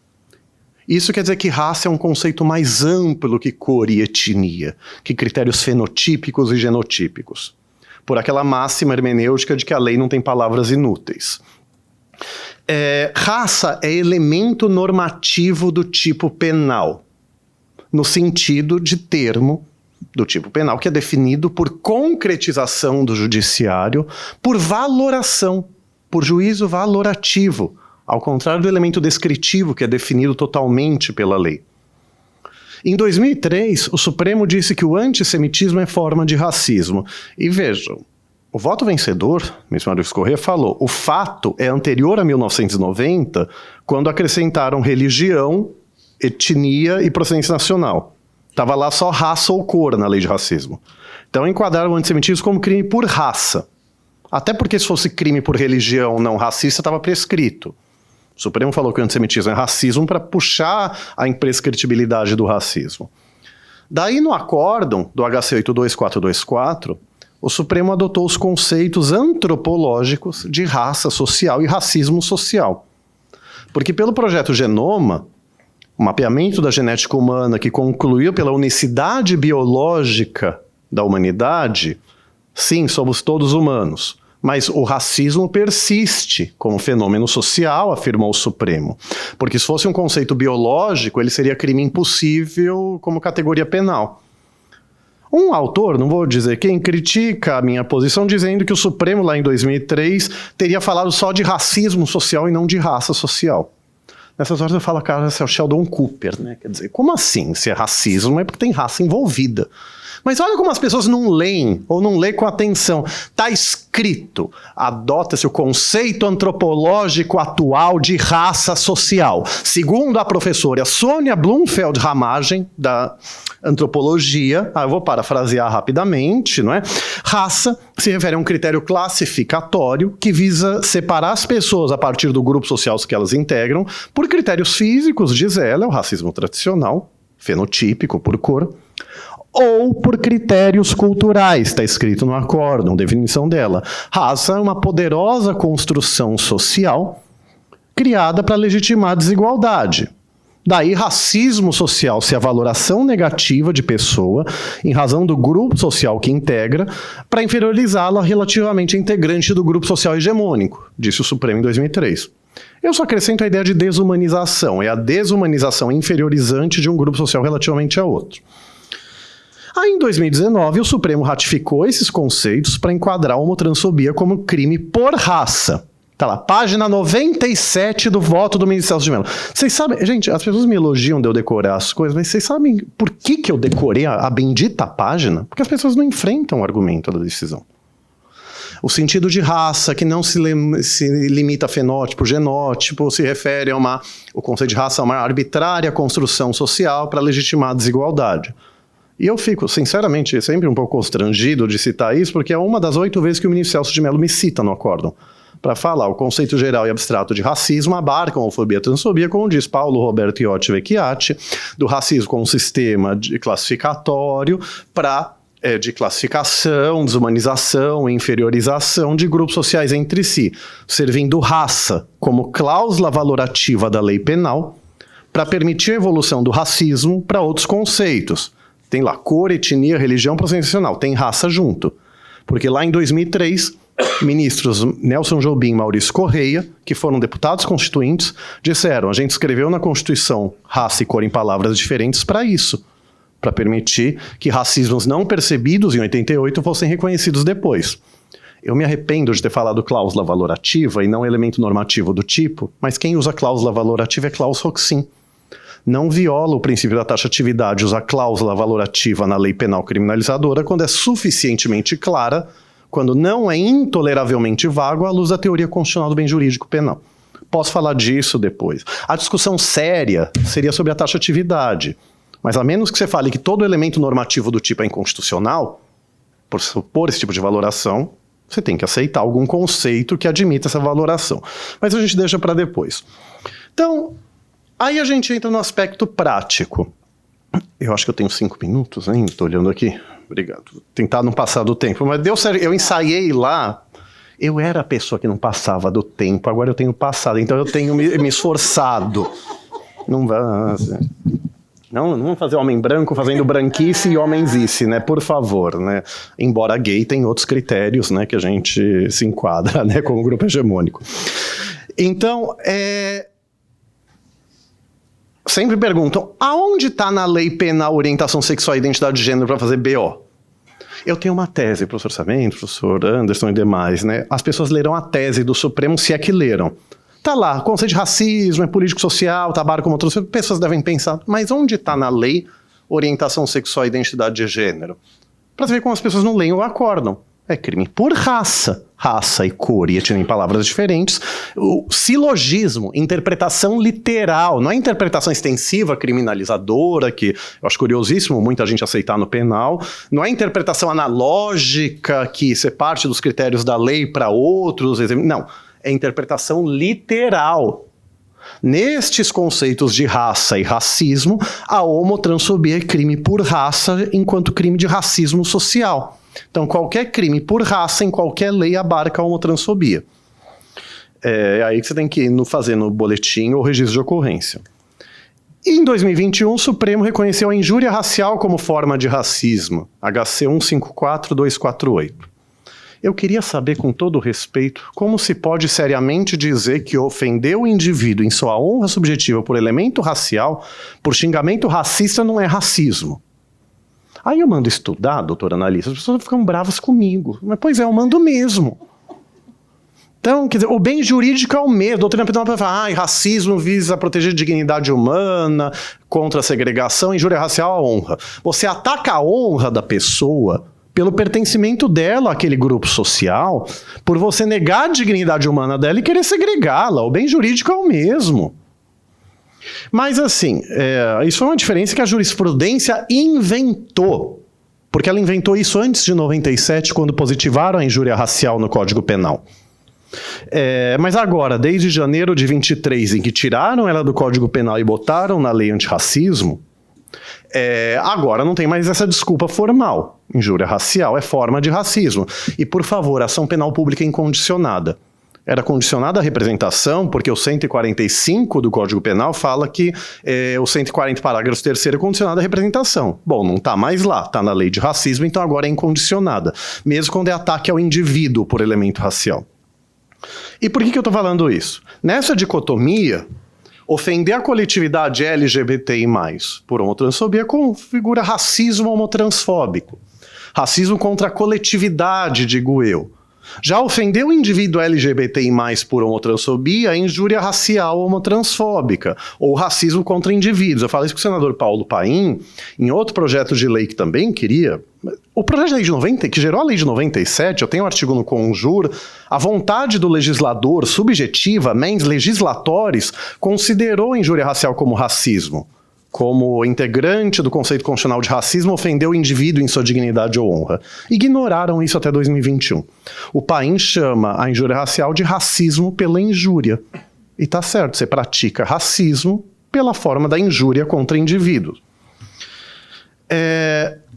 Isso quer dizer que raça é um conceito mais amplo que cor e etnia, que critérios fenotípicos e genotípicos, por aquela máxima hermenêutica de que a lei não tem palavras inúteis. Raça é elemento normativo do tipo penal, no sentido de termo do tipo penal, que é definido por concretização do judiciário, por valoração, por juízo valorativo, ao contrário do elemento descritivo, que é definido totalmente pela lei. Em 2003, o Supremo disse que o antissemitismo é forma de racismo. E vejam, o voto vencedor, mesmo Mário Corrêa falou, o fato é anterior a 1990, quando acrescentaram religião, etnia e procedência nacional. Estava lá só raça ou cor na lei de racismo. Então enquadraram o antissemitismo como crime por raça. Até porque se fosse crime por religião não racista, estava prescrito. O Supremo falou que o antissemitismo é racismo para puxar a imprescritibilidade do racismo. Daí, no acórdão do HC 82424, o Supremo adotou os conceitos antropológicos de raça social e racismo social. Porque pelo projeto Genoma, o mapeamento da genética humana que concluiu pela unicidade biológica da humanidade, sim, somos todos humanos. Mas o racismo persiste como fenômeno social, afirmou o Supremo. Porque se fosse um conceito biológico, ele seria crime impossível como categoria penal. Um autor, não vou dizer quem, critica a minha posição dizendo que o Supremo, lá em 2003, teria falado só de racismo social e não de raça social. Nessas horas eu falo, cara, esse é o Sheldon Cooper, né? Quer dizer, como assim? Se é racismo é porque tem raça envolvida. Mas olha como as pessoas não leem, ou não lêem com atenção. Está escrito, adota-se o conceito antropológico atual de raça social. Segundo a professora Sônia Blumfeld Ramagem, da antropologia, eu vou parafrasear rapidamente, não é? Raça se refere a um critério classificatório que visa separar as pessoas a partir do grupo social que elas integram por critérios físicos, diz ela, é o racismo tradicional, fenotípico, por cor, ou por critérios culturais, está escrito no acórdão, definição dela. Raça é uma poderosa construção social criada para legitimar a desigualdade. Daí, racismo social se a valoração negativa de pessoa em razão do grupo social que integra para inferiorizá-la relativamente a integrante do grupo social hegemônico, disse o Supremo em 2003. Eu só acrescento a ideia de desumanização, é a desumanização inferiorizante de um grupo social relativamente a outro. Aí, em 2019, o Supremo ratificou esses conceitos para enquadrar a homotransfobia como crime por raça. Tá lá, página 97 do voto do ministro Celso de Mello. Vocês sabem, gente, as pessoas me elogiam de eu decorar as coisas, mas vocês sabem por que eu decorei a bendita página? Porque as pessoas não enfrentam o argumento da decisão. O sentido de raça, que não se limita a fenótipo, genótipo, se refere o conceito de raça a uma arbitrária construção social para legitimar a desigualdade. E eu fico, sinceramente, sempre um pouco constrangido de citar isso, porque é uma das 8 vezes que o ministro Celso de Mello me cita no acórdão, para falar o conceito geral e abstrato de racismo abarca a homofobia e a transfobia, como diz Paulo Roberto Iotti Vecchiati, do racismo como sistema classificatório de classificação, desumanização, inferiorização de grupos sociais entre si, servindo raça como cláusula valorativa da lei penal para permitir a evolução do racismo para outros conceitos. Tem lá cor, etnia, religião, procedência nacional, tem raça junto. Porque lá em 2003... ministros Nelson Jobim e Maurício Correia, que foram deputados constituintes, disseram: a gente escreveu na Constituição raça e cor em palavras diferentes para isso, para permitir que racismos não percebidos em 88 fossem reconhecidos depois. Eu me arrependo de ter falado cláusula valorativa e não elemento normativo do tipo, mas quem usa cláusula valorativa é Klaus Roxin. Não viola o princípio da taxatividade usar cláusula valorativa na lei penal criminalizadora quando é suficientemente clara, quando não é intoleravelmente vago à luz da teoria constitucional do bem jurídico penal. Posso falar disso depois. A discussão séria seria sobre a taxatividade, mas a menos que você fale que todo elemento normativo do tipo é inconstitucional, por supor esse tipo de valoração, você tem que aceitar algum conceito que admita essa valoração. Mas a gente deixa para depois. Então, aí a gente entra no aspecto prático. Eu acho que eu tenho 5 minutos ainda, estou olhando aqui. Obrigado. Vou tentar não passar do tempo, mas deu certo. Eu ensaiei lá, eu era a pessoa que não passava do tempo, agora eu tenho passado, então eu tenho me esforçado. Não vamos fazer homem branco fazendo branquice e homenzice, né? Por favor, né? Embora gay tem outros critérios, né, que a gente se enquadra, né, como grupo hegemônico. Então, sempre perguntam, aonde está na lei penal orientação sexual e identidade de gênero para fazer BO? Eu tenho uma tese, professor Samento, professor Anderson e demais, né? As pessoas lerão a tese do Supremo, se é que leram. Tá lá, conceito de racismo, é político-social, trabalho como outras pessoas devem pensar, mas onde está na lei orientação sexual e identidade de gênero? Para ver como as pessoas não leem ou acordam. É crime por raça. Raça e cor e etnia em palavras diferentes. O silogismo, interpretação literal, não é interpretação extensiva, criminalizadora, que eu acho curiosíssimo muita gente aceitar no penal. Não é interpretação analógica, que isso é parte dos critérios da lei para outros. Não, é interpretação literal. Nestes conceitos de raça e racismo, a homotransfobia é crime por raça enquanto crime de racismo social. Então, qualquer crime por raça, em qualquer lei, abarca a homotransfobia. É aí que você tem que ir fazer no boletim ou registro de ocorrência. E em 2021, o Supremo reconheceu a injúria racial como forma de racismo, HC 154248. Eu queria saber, com todo respeito, como se pode seriamente dizer que ofender o indivíduo em sua honra subjetiva por elemento racial, por xingamento racista, não é racismo. Aí eu mando estudar, doutora analista, as pessoas ficam bravas comigo. Mas, pois é, eu mando mesmo. Então, quer dizer, o bem jurídico é o mesmo. A doutrina penal vai falar, racismo visa proteger a dignidade humana, contra a segregação, injúria racial à honra. Você ataca a honra da pessoa pelo pertencimento dela àquele grupo social, por você negar a dignidade humana dela e querer segregá-la. O bem jurídico é o mesmo. Mas assim, isso foi uma diferença que a jurisprudência inventou, porque ela inventou isso antes de 97, quando positivaram a injúria racial no Código Penal. Mas agora, desde janeiro de 23, em que tiraram ela do Código Penal e botaram na lei antirracismo, agora não tem mais essa desculpa formal. Injúria racial é forma de racismo. E, por favor, ação penal pública incondicionada. Era condicionada à representação, porque o 145 do Código Penal fala que o 140 parágrafo 3º é condicionado à representação. Bom, não está mais lá, está na lei de racismo, então agora é incondicionada, mesmo quando é ataque ao indivíduo por elemento racial. E por que eu estou falando isso? Nessa dicotomia, ofender a coletividade LGBTI+, por homotransfobia, configura racismo homotransfóbico. Racismo contra a coletividade, digo eu. Já ofendeu o indivíduo LGBTI+, por homotransfobia, é injúria racial homotransfóbica, ou racismo contra indivíduos. Eu falei isso com o senador Paulo Paim, em outro projeto de lei que também queria. O projeto de lei de 90, que gerou a lei de 97, eu tenho um artigo no Conjur, a vontade do legislador subjetiva, mens legislatores, considerou a injúria racial como racismo. Como integrante do conceito constitucional de racismo, ofendeu o indivíduo em sua dignidade ou honra. Ignoraram isso até 2021. O Paim chama a injúria racial de racismo pela injúria. E tá certo, você pratica racismo pela forma da injúria contra indivíduos.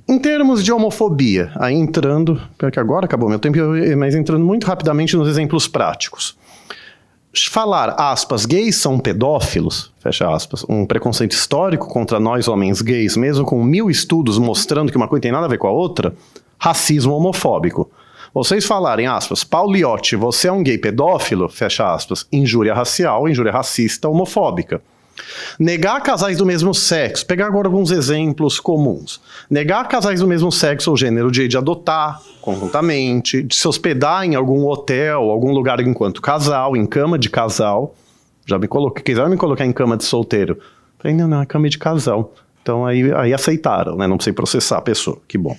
Em termos de homofobia, aí entrando, porque agora acabou meu tempo, mas entrando muito rapidamente nos exemplos práticos. Falar, aspas, gays são pedófilos, fecha aspas, um preconceito histórico contra nós homens gays, mesmo com 1000 estudos mostrando que uma coisa tem nada a ver com a outra, racismo homofóbico. Vocês falarem, aspas, Pauliotti, você é um gay pedófilo, fecha aspas, injúria racial, injúria racista, homofóbica. Negar casais do mesmo sexo, pegar agora alguns exemplos comuns. Negar casais do mesmo sexo ou gênero de adotar conjuntamente, de se hospedar em algum hotel, algum lugar enquanto casal, em cama de casal. Quiseram me colocar em cama de solteiro. Falei, não, é cama de casal. Então aí aceitaram, né? Não precisei processar a pessoa, que bom.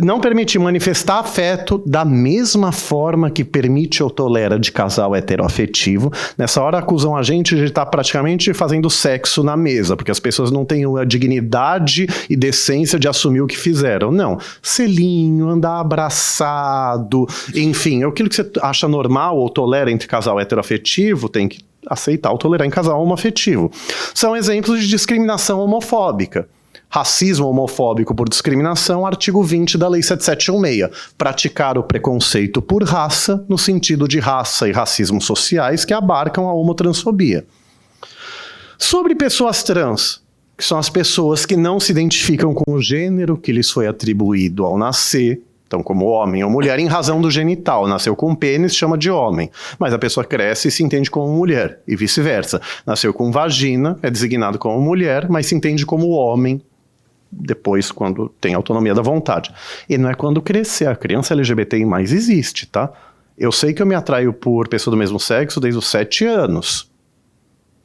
Não permitir manifestar afeto da mesma forma que permite ou tolera de casal heteroafetivo. Nessa hora acusam a gente de estar praticamente fazendo sexo na mesa, porque as pessoas não têm a dignidade e decência de assumir o que fizeram. Não, selinho, andar abraçado, enfim, aquilo que você acha normal ou tolera entre casal heteroafetivo, tem que aceitar ou tolerar em casal homoafetivo. São exemplos de discriminação homofóbica. Racismo homofóbico por discriminação, artigo 20 da Lei 7716. Praticar o preconceito por raça, no sentido de raça e racismo sociais que abarcam a homotransfobia. Sobre pessoas trans, que são as pessoas que não se identificam com o gênero que lhes foi atribuído ao nascer, então como homem ou mulher, em razão do genital. Nasceu com pênis, chama de homem. Mas a pessoa cresce e se entende como mulher, e vice-versa. Nasceu com vagina, é designado como mulher, mas se entende como homem, depois quando tem autonomia da vontade. E não é quando crescer, a criança LGBTI+ existe, tá? Eu sei que eu me atraio por pessoa do mesmo sexo desde os 7 anos.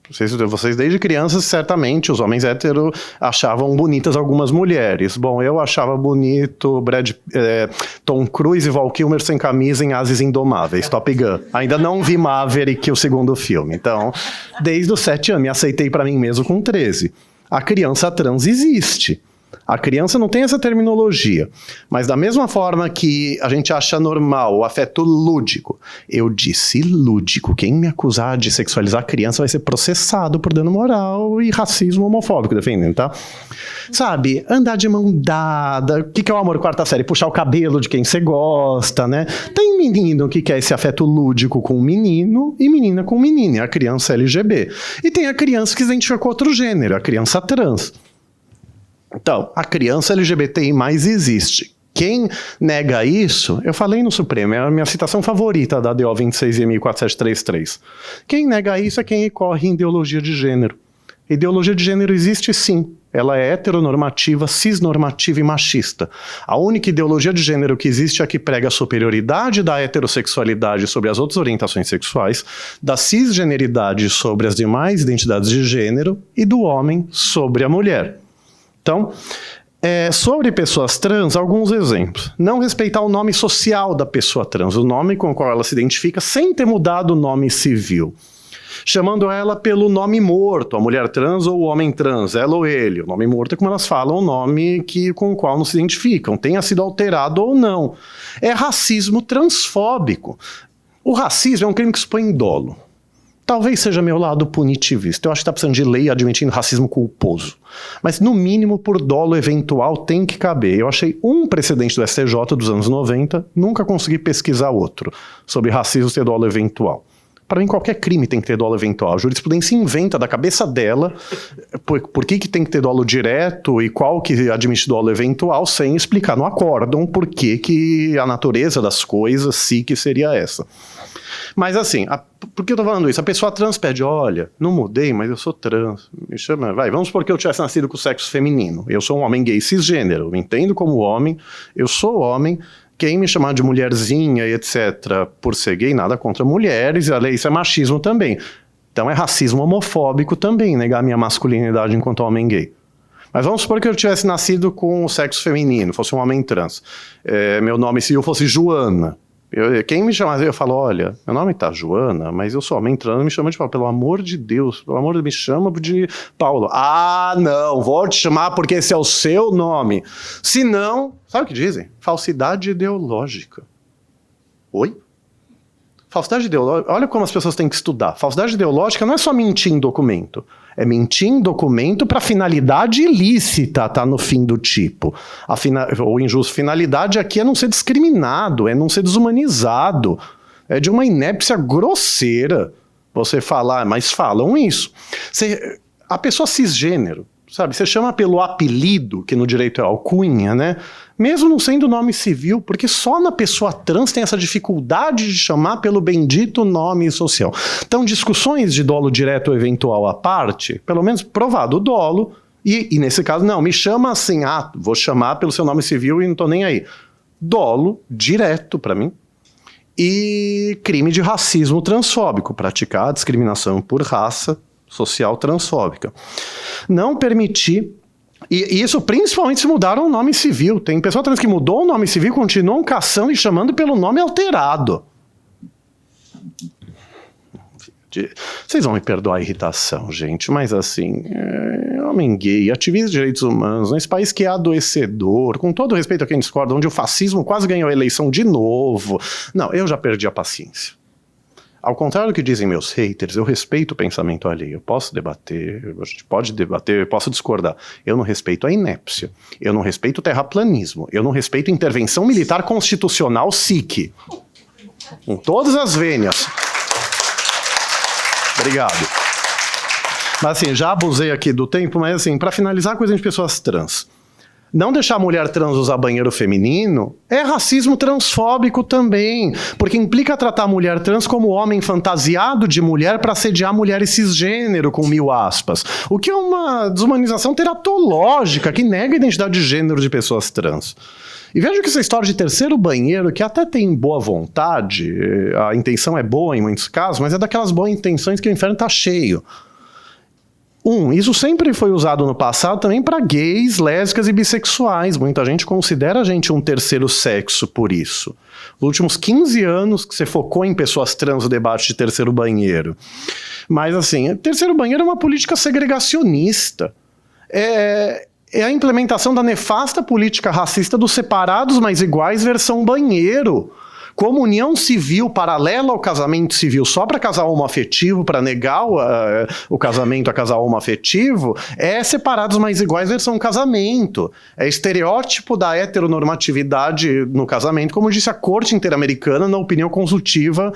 Vocês desde crianças, certamente, os homens héteros achavam bonitas algumas mulheres. Bom, eu achava bonito Tom Cruise e Val Kilmer sem camisa em Ases Indomáveis, Top Gun. Ainda não vi Maverick, o segundo filme. Então, desde os 7 anos, me aceitei para mim mesmo com 13. A criança trans existe. A criança não tem essa terminologia, mas da mesma forma que a gente acha normal o afeto lúdico, eu disse lúdico, quem me acusar de sexualizar a criança vai ser processado por dano moral e racismo homofóbico, defendendo, tá? Sabe, andar de mão dada, o que é o amor quarta série? Puxar o cabelo de quem você gosta, né? Tem menino que quer esse afeto lúdico com menino e menina com menina, a criança LGB. E tem a criança que se identifica com outro gênero, a criança trans. Então, a criança LGBTI+ existe. Quem nega isso, eu falei no Supremo, é a minha citação favorita da DO 26.4733. Quem nega isso é quem incorre em ideologia de gênero. Ideologia de gênero existe sim. Ela é heteronormativa, cisnormativa e machista. A única ideologia de gênero que existe é a que prega a superioridade da heterossexualidade sobre as outras orientações sexuais, da cisgeneridade sobre as demais identidades de gênero e do homem sobre a mulher. Então, sobre pessoas trans, alguns exemplos. Não respeitar o nome social da pessoa trans, o nome com o qual ela se identifica, sem ter mudado o nome civil. Chamando ela pelo nome morto, a mulher trans ou o homem trans, ela ou ele. O nome morto é como elas falam, o nome com o qual não se identificam, tenha sido alterado ou não. É racismo transfóbico. O racismo é um crime que expõe dolo. Talvez seja meu lado punitivista. Eu acho que está precisando de lei admitindo racismo culposo. Mas, no mínimo, por dolo eventual, tem que caber. Eu achei um precedente do STJ dos anos 90, nunca consegui pesquisar outro, sobre racismo ter dolo eventual. Para mim, qualquer crime tem que ter dolo eventual. A jurisprudência inventa da cabeça dela por que tem que ter dolo direto e qual que admite dolo eventual, sem explicar no acórdão por que a natureza das coisas, sim, que seria essa. Mas assim, por que eu tô falando isso? A pessoa trans pede, olha, não mudei, mas eu sou trans. Me chama, vamos supor que eu tivesse nascido com o sexo feminino. Eu sou um homem gay cisgênero, me entendo como homem, eu sou homem, Quem me chamar de mulherzinha e etc. por ser gay, nada contra mulheres, isso é machismo também. Então é racismo homofóbico também, negar minha masculinidade enquanto homem gay. Mas vamos supor que eu tivesse nascido com o sexo feminino, fosse um homem trans. Meu nome civil fosse Joana. Quem me chamasse, eu falo, olha, meu nome tá Joana, mas eu sou homem trans, me chama de Paulo. Pelo amor de Deus, pelo amor de Deus, me chama de Paulo. Ah, não, vou te chamar porque esse é o seu nome. Se não, sabe o que dizem? Falsidade ideológica. Oi? Falsidade ideológica, olha como as pessoas têm que estudar. Falsidade ideológica não é só mentir em documento. É mentir em documento para finalidade ilícita, tá no fim do tipo. Ou injusto. Finalidade aqui é não ser discriminado, é não ser desumanizado. É de uma inépcia grosseira você falar, mas falam isso. A pessoa cisgênero, sabe? Você chama pelo apelido, que no direito é alcunha, né? Mesmo não sendo nome civil, porque só na pessoa trans tem essa dificuldade de chamar pelo bendito nome social. Então, discussões de dolo direto ou eventual à parte, pelo menos provado o dolo, e nesse caso, não, me chama assim, vou chamar pelo seu nome civil e não tô nem aí. Dolo direto para mim. E crime de racismo transfóbico, praticar discriminação por raça social transfóbica. Não permitir. E isso principalmente se mudaram o nome civil. Tem pessoa trans que mudou o nome civil, continuam caçando e chamando pelo nome alterado. Vocês vão me perdoar a irritação, gente, mas assim, homem gay, ativista de direitos humanos, nesse país que é adoecedor, com todo respeito a quem discorda, onde o fascismo quase ganhou a eleição de novo. Não, eu já perdi a paciência. Ao contrário do que dizem meus haters, eu respeito o pensamento alheio. Eu posso debater, a gente pode debater, eu posso discordar. Eu não respeito a inépcia. Eu não respeito o terraplanismo. Eu não respeito intervenção militar constitucional SIC. Com todas as vênias. Obrigado. Mas assim, já abusei aqui do tempo, mas assim, para finalizar, coisa de pessoas trans. Não deixar a mulher trans usar banheiro feminino é racismo transfóbico também, porque implica tratar a mulher trans como homem fantasiado de mulher para assediar mulheres cisgênero, com 1000 aspas. O que é uma desumanização teratológica que nega a identidade de gênero de pessoas trans. E veja que essa história de terceiro banheiro, que até tem boa vontade, a intenção é boa em muitos casos, mas é daquelas boas intenções que o inferno está cheio. Isso sempre foi usado no passado também para gays, lésbicas e bissexuais. Muita gente considera a gente um terceiro sexo por isso. Nos últimos 15 anos que você focou em pessoas trans no debate de terceiro banheiro. Mas assim, terceiro banheiro é uma política segregacionista. É a implementação da nefasta política racista dos separados mas iguais versão banheiro. Como união civil paralela ao casamento civil só para casal homoafetivo, para negar o casamento a casal homoafetivo, é separados mas iguais versão casamento. É estereótipo da heteronormatividade no casamento, como disse a Corte Interamericana na opinião consultiva.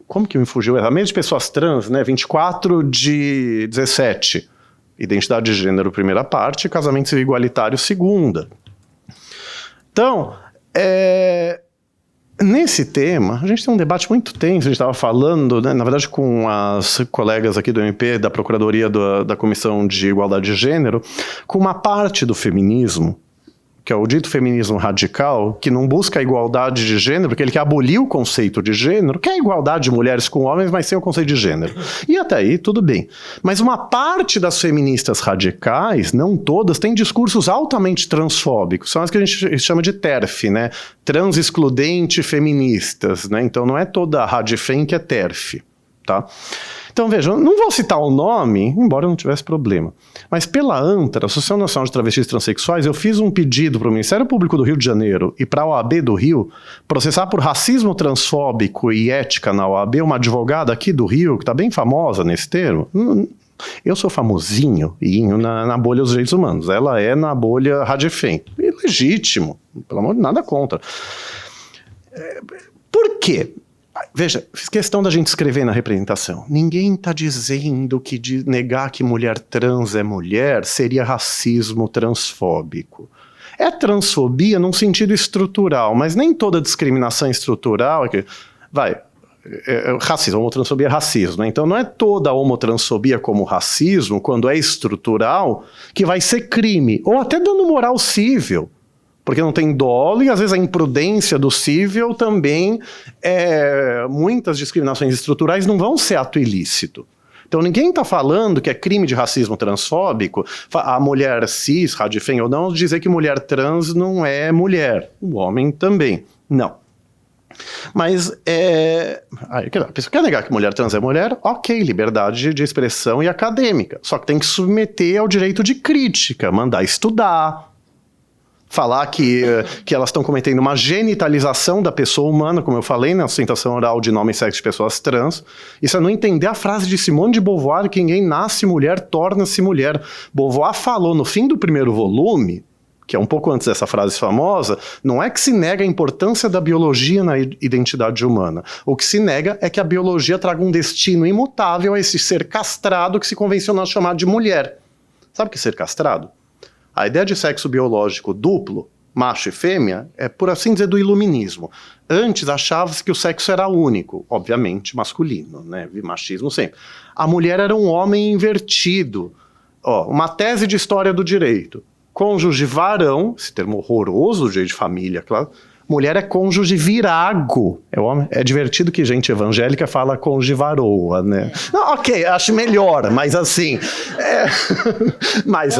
Como que me fugiu? Mesmo de pessoas trans, né? 24/17. Identidade de gênero, primeira parte, casamento civil igualitário, segunda. Então, nesse tema, a gente tem um debate muito tenso, a gente estava falando, né, na verdade com as colegas aqui do MP, da Procuradoria da Comissão de Igualdade de Gênero, com uma parte do feminismo, que é o dito feminismo radical, que não busca a igualdade de gênero, porque ele quer abolir o conceito de gênero, quer a igualdade de mulheres com homens, mas sem o conceito de gênero. E até aí, tudo bem. Mas uma parte das feministas radicais, não todas, tem discursos altamente transfóbicos. São as que a gente chama de TERF, né? Trans excludente feministas, né? Então não é toda a radifem que é TERF, tá? Então, vejam, não vou citar o nome, embora eu não tivesse problema, mas pela ANTRA, Associação Nacional de Travestis e Transsexuais, eu fiz um pedido para o Ministério Público do Rio de Janeiro e para a OAB do Rio processar por racismo transfóbico e ética na OAB uma advogada aqui do Rio, que está bem famosa nesse termo. Eu sou famosinho na bolha dos direitos humanos, ela é na bolha radifem. É legítimo, pelo amor de nada contra. Por quê? Veja, fiz questão da gente escrever na representação. Ninguém está dizendo que negar que mulher trans é mulher seria racismo transfóbico. É transfobia num sentido estrutural, mas nem toda discriminação estrutural é que... racismo, homotransfobia é racismo, né? Então não é toda homotransfobia como racismo, quando é estrutural, que vai ser crime, ou até dano moral cível. Porque não tem dolo e às vezes a imprudência do cível também, muitas discriminações estruturais não vão ser ato ilícito. Então ninguém está falando que é crime de racismo transfóbico a mulher cis, radifem ou não, dizer que mulher trans não é mulher, o homem também, não. Mas a pessoa quer negar que mulher trans é mulher, ok, liberdade de expressão e acadêmica, só que tem que submeter ao direito de crítica, mandar estudar, falar que elas estão cometendo uma genitalização da pessoa humana, como eu falei, na sustentação oral de nome e sexo de pessoas trans. Isso é não entender a frase de Simone de Beauvoir, que ninguém nasce mulher, torna-se mulher. Beauvoir falou no fim do primeiro volume, que é um pouco antes dessa frase famosa, não é que se nega a importância da biologia na identidade humana. O que se nega é que a biologia traga um destino imutável a esse ser castrado que se convencionou chamar de mulher. Sabe o que é ser castrado? A ideia de sexo biológico duplo, macho e fêmea, é, por assim dizer, do iluminismo. Antes achava-se que o sexo era único, obviamente masculino, né? Machismo sempre. A mulher era um homem invertido. Uma tese de história do direito. Cônjuge varão, esse termo horroroso, de família, claro. Mulher é cônjuge virago. É divertido que gente evangélica fala cônjuge varoa, né? Não, ok, acho melhor, mas assim... mas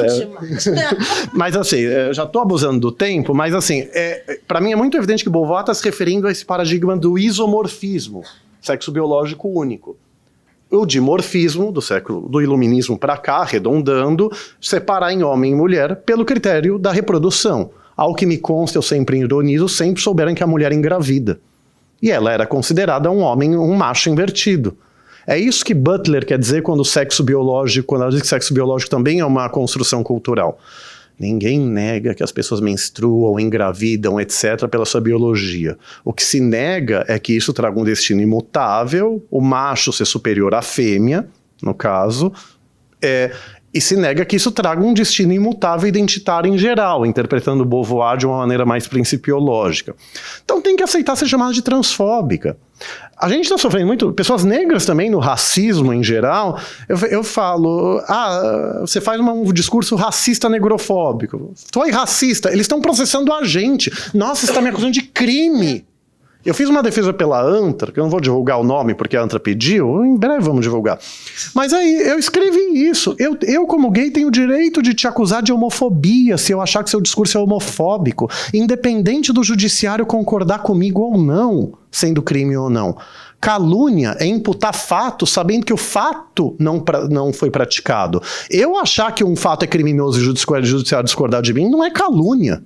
assim, já estou abusando do tempo, mas assim, para mim é muito evidente que Beauvoir está se referindo a esse paradigma do isomorfismo, sexo biológico único. O dimorfismo do iluminismo para cá, arredondando, separar em homem e mulher pelo critério da reprodução. Ao que me consta, eu sempre ironizo, sempre souberam que a mulher engravida. E ela era considerada um homem, um macho invertido. É isso que Butler quer dizer quando ela diz que sexo biológico também é uma construção cultural. Ninguém nega que as pessoas menstruam, engravidam, etc., pela sua biologia. O que se nega é que isso traga um destino imutável, o macho ser superior à fêmea, no caso, e se nega que isso traga um destino imutável identitário em geral, interpretando Beauvoir de uma maneira mais principiológica. Então tem que aceitar ser chamada de transfóbica. A gente está sofrendo muito, pessoas negras também, no racismo em geral, eu falo, você faz um discurso racista negrofóbico. Foi racista, eles estão processando a gente. Nossa, você está me acusando de crime. Eu fiz uma defesa pela ANTRA, que eu não vou divulgar o nome porque a ANTRA pediu, em breve vamos divulgar. Mas aí eu escrevi isso. Eu como gay, tenho o direito de te acusar de homofobia se eu achar que seu discurso é homofóbico, independente do judiciário concordar comigo ou não, sendo crime ou não. Calúnia é imputar fato sabendo que o fato não foi praticado. Eu achar que um fato é criminoso e o judiciário discordar de mim não é calúnia.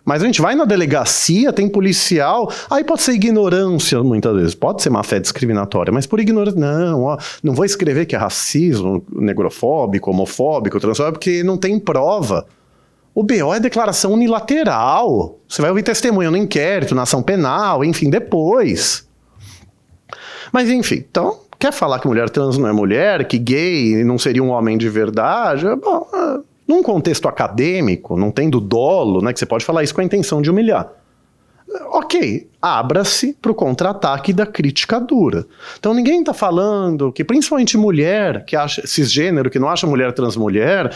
Mas a gente vai na delegacia, tem policial, aí pode ser ignorância muitas vezes, pode ser má fé discriminatória, mas por ignorância, não vou escrever que é racismo, negrofóbico, homofóbico, transfóbico, porque não tem prova. O BO é declaração unilateral, você vai ouvir testemunho no inquérito, na ação penal, enfim, depois. Mas enfim, então, quer falar que mulher trans não é mulher, que gay não seria um homem de verdade? Bom, num contexto acadêmico, não tendo dolo, né, que você pode falar isso com a intenção de humilhar. Ok, abra-se para o contra-ataque da crítica dura. Então ninguém está falando que, principalmente mulher, que acha cisgênero, que não acha mulher transmulher,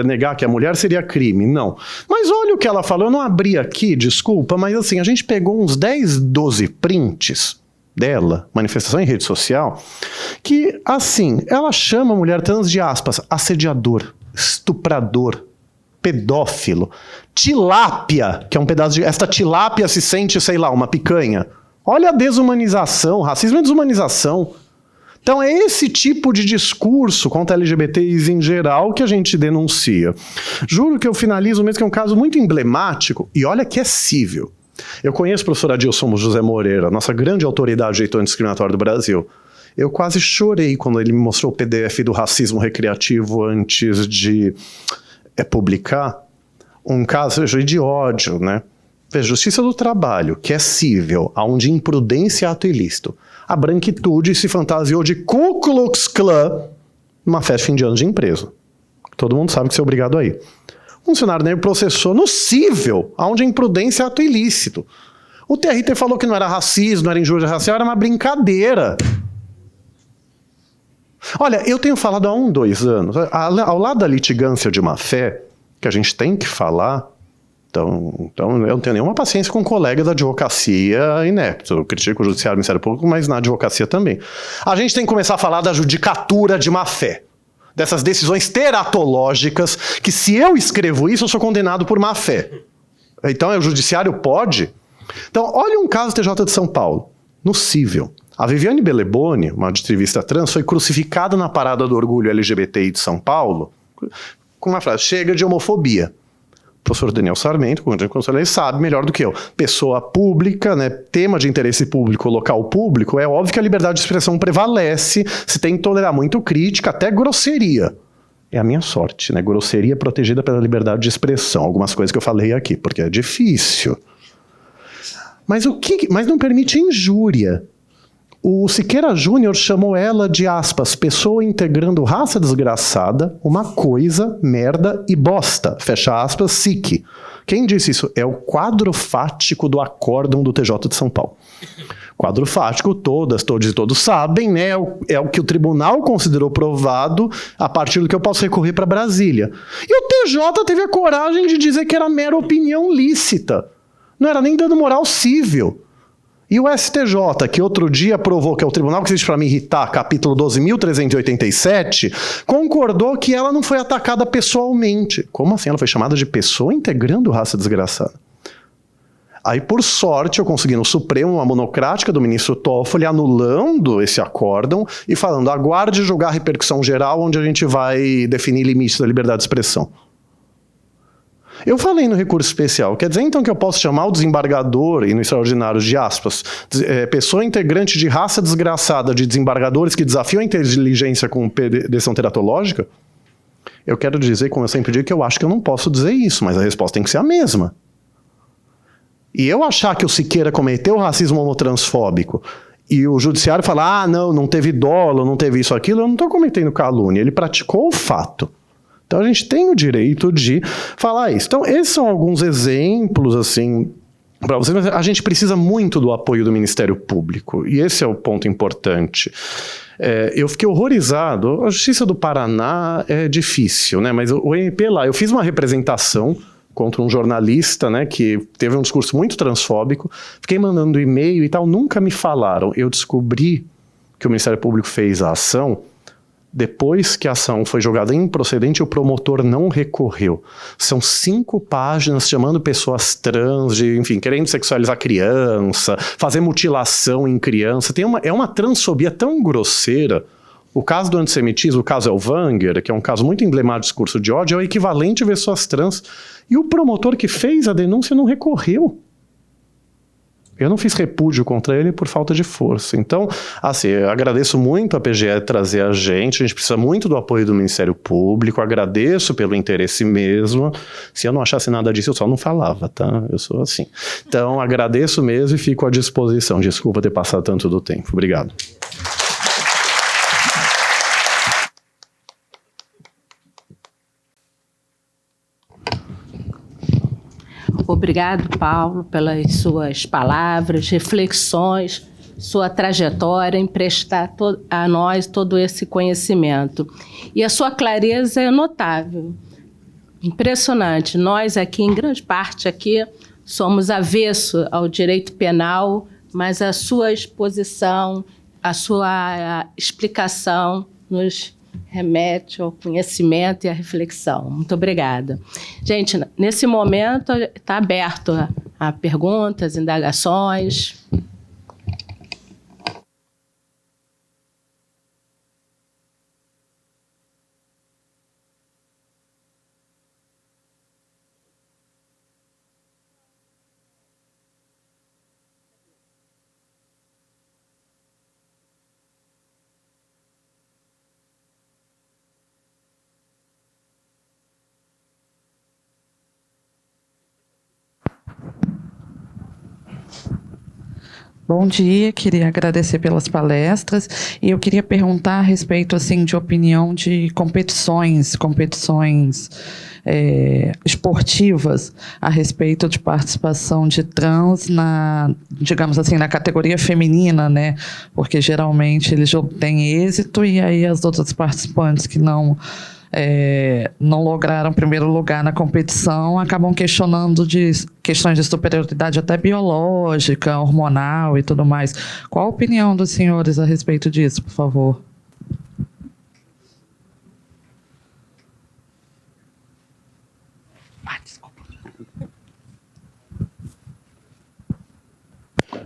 negar que a mulher seria crime, não. Mas olha o que ela falou, eu não abri aqui, desculpa, mas assim, a gente pegou uns 10, 12 prints dela, manifestação em rede social, que assim, ela chama a mulher trans de aspas, assediador, estuprador, pedófilo, tilápia, que é um pedaço de... Esta tilápia se sente, sei lá, uma picanha. Olha a desumanização, racismo é desumanização. Então é esse tipo de discurso contra LGBTs em geral que a gente denuncia. Juro que eu finalizo mesmo que é um caso muito emblemático, e olha que é cível. Eu conheço o professor Adilson José Moreira, nossa grande autoridade de direito antidiscriminatório do Brasil. Eu quase chorei quando ele me mostrou o PDF do racismo recreativo antes de publicar um caso de ódio, né? Justiça do Trabalho, que é cível, onde imprudência é ato ilícito. A branquitude se fantasiou de Ku Klux Klan numa festa de fim de ano de empresa. Todo mundo sabe que você é obrigado a ir. Um funcionário negro processou no cível, onde a imprudência é ato ilícito. O TRT falou que não era racismo, não era injúria racial, era uma brincadeira. Olha, eu tenho falado há 1, 2 anos, ao lado da litigância de má fé, que a gente tem que falar, Então, eu não tenho nenhuma paciência com um colega da advocacia inepto. Eu critico o Judiciário e o Ministério Público, mas na advocacia também. A gente tem que começar a falar da judicatura de má-fé. Dessas decisões teratológicas, que se eu escrevo isso, eu sou condenado por má-fé. Então, o Judiciário pode? Então, olha um caso TJ de São Paulo, no cível. A Viviane Beleboni, uma ativista trans, foi crucificada na parada do orgulho LGBTI de São Paulo com uma frase: chega de homofobia. O professor Daniel Sarmento, como conselheiro, sabe melhor do que eu. Pessoa pública, né, tema de interesse público, local público, é óbvio que a liberdade de expressão prevalece, se tem que tolerar muito crítica, até grosseria. É a minha sorte, né? Grosseria protegida pela liberdade de expressão. Algumas coisas que eu falei aqui, porque é difícil. Mas não permite injúria. O Siqueira Júnior chamou ela de, aspas, pessoa integrando raça desgraçada, uma coisa, merda e bosta, fecha aspas, SIC. Quem disse isso? É o quadro fático do acórdão do TJ de São Paulo. Quadro fático, todos e todos sabem, né? É o que o tribunal considerou provado a partir do que eu posso recorrer para Brasília. E o TJ teve a coragem de dizer que era mera opinião lícita. Não era nem dano moral cível. E o STJ, que outro dia provou, que é o tribunal que existe para me irritar, capítulo 12.387, concordou que ela não foi atacada pessoalmente. Como assim? Ela foi chamada de pessoa integrando raça desgraçada. Aí, por sorte, eu consegui no Supremo uma monocrática do ministro Toffoli anulando esse acórdão e falando: aguarde julgar a repercussão geral, onde a gente vai definir limites da liberdade de expressão. Eu falei no recurso especial, quer dizer então que eu posso chamar o desembargador, e no extraordinário de aspas, pessoa integrante de raça desgraçada de desembargadores que desafiam a inteligência com decisão teratológica? Eu quero dizer, como eu sempre digo, que eu acho que eu não posso dizer isso, mas a resposta tem que ser a mesma. E eu achar que o Siqueira cometeu racismo homotransfóbico e o judiciário falar: não teve dolo, não teve isso, aquilo, eu não estou cometendo calúnia, ele praticou o fato. Então a gente tem o direito de falar isso. Então esses são alguns exemplos, assim, para vocês, mas a gente precisa muito do apoio do Ministério Público, e esse é o ponto importante. Eu fiquei horrorizado. A Justiça do Paraná é difícil, né? Mas o MP lá, eu fiz uma representação contra um jornalista, né, que teve um discurso muito transfóbico, fiquei mandando e-mail e tal, nunca me falaram. Eu descobri que o Ministério Público fez a ação depois que a ação foi julgada improcedente, o promotor não recorreu. São 5 páginas chamando pessoas trans de, enfim, querendo sexualizar criança, fazer mutilação em criança. É uma transfobia tão grosseira. O caso do antissemitismo, o caso Elvanger, que é um caso muito emblemático de discurso de ódio, é o equivalente a pessoas trans. E o promotor que fez a denúncia não recorreu. Eu não fiz repúdio contra ele por falta de força. Então, assim, eu agradeço muito a PGE trazer a gente precisa muito do apoio do Ministério Público, agradeço pelo interesse mesmo. Se eu não achasse nada disso, eu só não falava, tá? Eu sou assim. Então, agradeço mesmo e fico à disposição. Desculpa ter passado tanto do tempo. Obrigado. Obrigado, Paulo, pelas suas palavras, reflexões, sua trajetória, em prestar a nós todo esse conhecimento. E a sua clareza é notável, impressionante. Nós aqui, em grande parte aqui, somos avesso ao direito penal, mas a sua exposição, a sua explicação nos remete ao conhecimento e à reflexão. Muito obrigada. Gente, nesse momento está aberto a perguntas, indagações. Bom dia, queria agradecer pelas palestras e eu queria perguntar a respeito assim, de opinião de competições esportivas a respeito de participação de trans digamos assim, na categoria feminina, né? Porque geralmente eles obtêm êxito e aí as outras participantes que não não lograram primeiro lugar na competição, acabam questionando de questões de superioridade até biológica, hormonal e tudo mais. Qual a opinião dos senhores a respeito disso, por favor?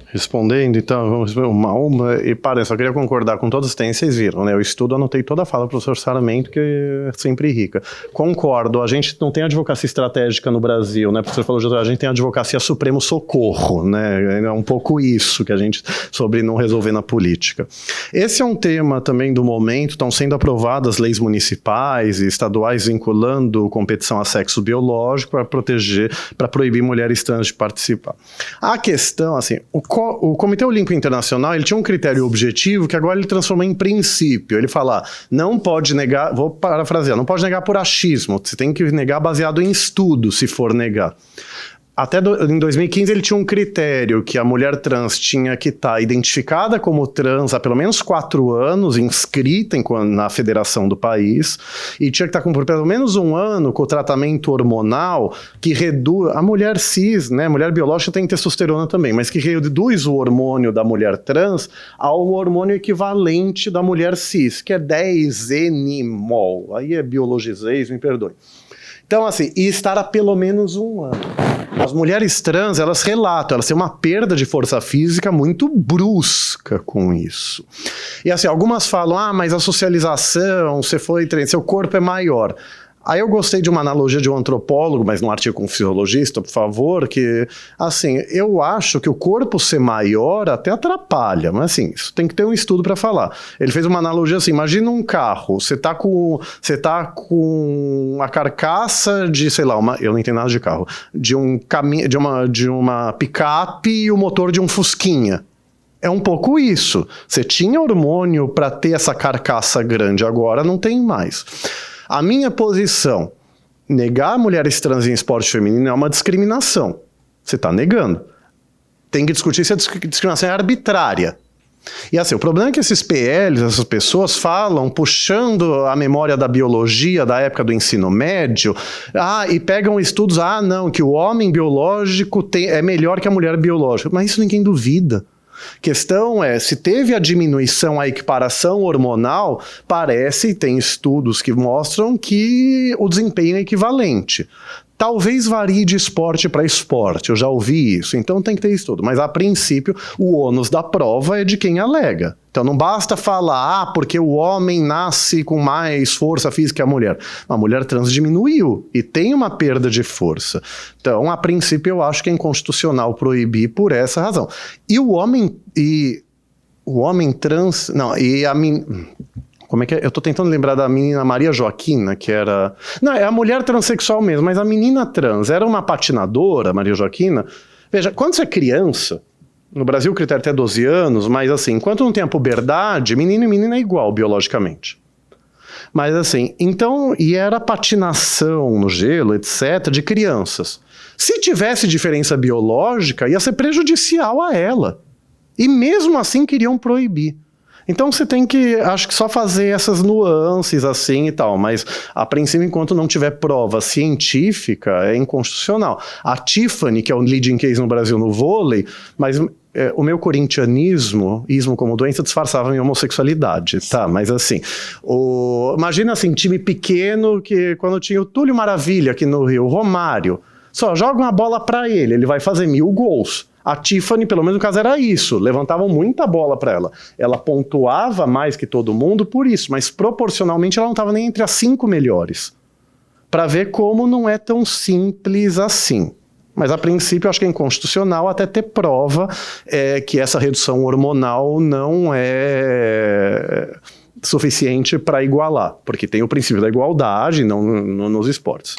Respondendo, então, vamos ver uma e parem, só queria concordar com todas as que vocês viram, né? Eu estudo, anotei toda a fala do professor Sarmento, que é sempre rica. Concordo, a gente não tem advocacia estratégica no Brasil, né? O professor falou, a gente tem advocacia Supremo Socorro, né? É um pouco isso que a gente, sobre não resolver na política. Esse é um tema também do momento, estão sendo aprovadas leis municipais e estaduais vinculando competição a sexo biológico para proteger, para proibir mulheres trans de participar. A questão, assim, o Comitê Olímpico Internacional, ele tinha um critério objetivo que agora ele transformou em princípio. Ele fala, não pode negar, vou parafrasear, não pode negar por achismo, você tem que negar baseado em estudo, se for negar. Até em 2015 ele tinha um critério que a mulher trans tinha que estar identificada como trans há pelo menos 4 anos, inscrita na federação do país, e tinha que estar com por pelo menos 1 ano com o tratamento hormonal que reduz... A mulher cis, né, a mulher biológica tem testosterona também, mas que reduz o hormônio da mulher trans ao hormônio equivalente da mulher cis, que é 10-N-mol. Aí é biologizei, me perdoe. Então, assim, e estar há pelo menos 1 ano. As mulheres trans, elas relatam, elas têm uma perda de força física muito brusca com isso. E assim, algumas falam, mas a socialização, você foi treinado, seu corpo é maior. Aí eu gostei de uma analogia de um antropólogo, mas num artigo com um fisiologista, por favor, que, assim, eu acho que o corpo ser maior até atrapalha, mas assim, isso tem que ter um estudo para falar. Ele fez uma analogia assim, imagina um carro, você tá com a carcaça de, sei lá, eu não entendo nada de carro, de uma picape e o motor de um fusquinha. É um pouco isso. Você tinha hormônio para ter essa carcaça grande, agora não tem mais. A minha posição, negar mulheres trans em esporte feminino é uma discriminação. Você está negando. Tem que discutir se a discriminação é arbitrária. E assim, o problema é que esses PLs, essas pessoas falam, puxando a memória da biologia da época do ensino médio, e pegam estudos, não, que o homem biológico é melhor que a mulher biológica. Mas isso ninguém duvida. Questão é, se teve a diminuição, a equiparação hormonal, parece, e tem estudos que mostram que o desempenho é equivalente. Talvez varie de esporte para esporte, eu já ouvi isso, então tem que ter estudo. Mas a princípio, o ônus da prova é de quem alega. Então não basta falar, porque o homem nasce com mais força física que a mulher. A mulher trans diminuiu e tem uma perda de força. Então, a princípio, eu acho que é inconstitucional proibir por essa razão. E o homem trans... Não, e a como é que é? Eu tô tentando lembrar da menina Maria Joaquina, que era... Não, é a mulher transexual mesmo, mas a menina trans era uma patinadora, Maria Joaquina. Veja, quando você é criança, no Brasil o critério é até 12 anos, mas assim, enquanto não tem a puberdade, menino e menina é igual biologicamente. Mas assim, então, e era patinação no gelo, etc., de crianças. Se tivesse diferença biológica, ia ser prejudicial a ela. E mesmo assim queriam proibir. Então você tem que, acho que só fazer essas nuances assim e tal, mas a princípio, enquanto não tiver prova científica, é inconstitucional. A Tiffany, que é o leading case no Brasil no vôlei, mas o meu corintianismo, ismo como doença, disfarçava minha homossexualidade, tá? Mas assim, imagina assim, time pequeno, que quando tinha o Túlio Maravilha aqui no Rio, o Romário, só joga uma bola pra ele vai fazer 1000 gols. A Tiffany, pelo menos no caso, era isso. Levantavam muita bola para ela. Ela pontuava mais que todo mundo por isso, mas proporcionalmente ela não estava nem entre as 5 melhores. Para ver como não é tão simples assim. Mas a princípio eu acho que é inconstitucional até ter prova que essa redução hormonal não é suficiente para igualar. Porque tem o princípio da igualdade não nos esportes.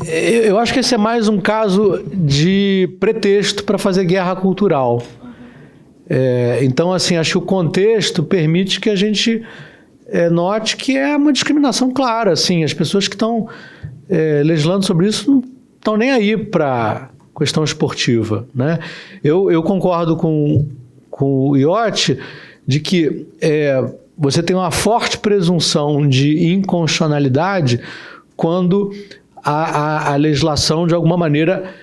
Eu acho que esse é mais um caso de pretexto para fazer guerra cultural. Então, assim, acho que o contexto permite que a gente note que é uma discriminação clara. Assim, as pessoas que estão legislando sobre isso não estão nem aí para a questão esportiva, né? Eu concordo com com o Iotti, de que você tem uma forte presunção de inconstitucionalidade quando a legislação, de alguma maneira,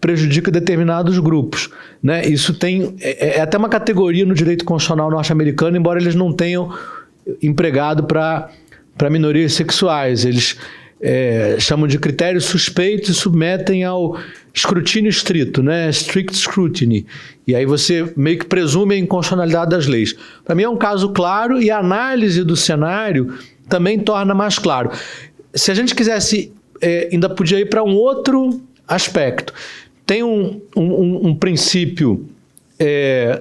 prejudica determinados grupos, né? Isso é até uma categoria no direito constitucional norte-americano, embora eles não tenham empregado para minorias sexuais. Eles chamam de critérios suspeitos e submetem ao escrutínio estrito, né? Strict scrutiny. E aí você meio que presume a inconstitucionalidade das leis. Para mim é um caso claro e a análise do cenário também torna mais claro. Se a gente quisesse, ainda podia ir para um outro aspecto. Tem um princípio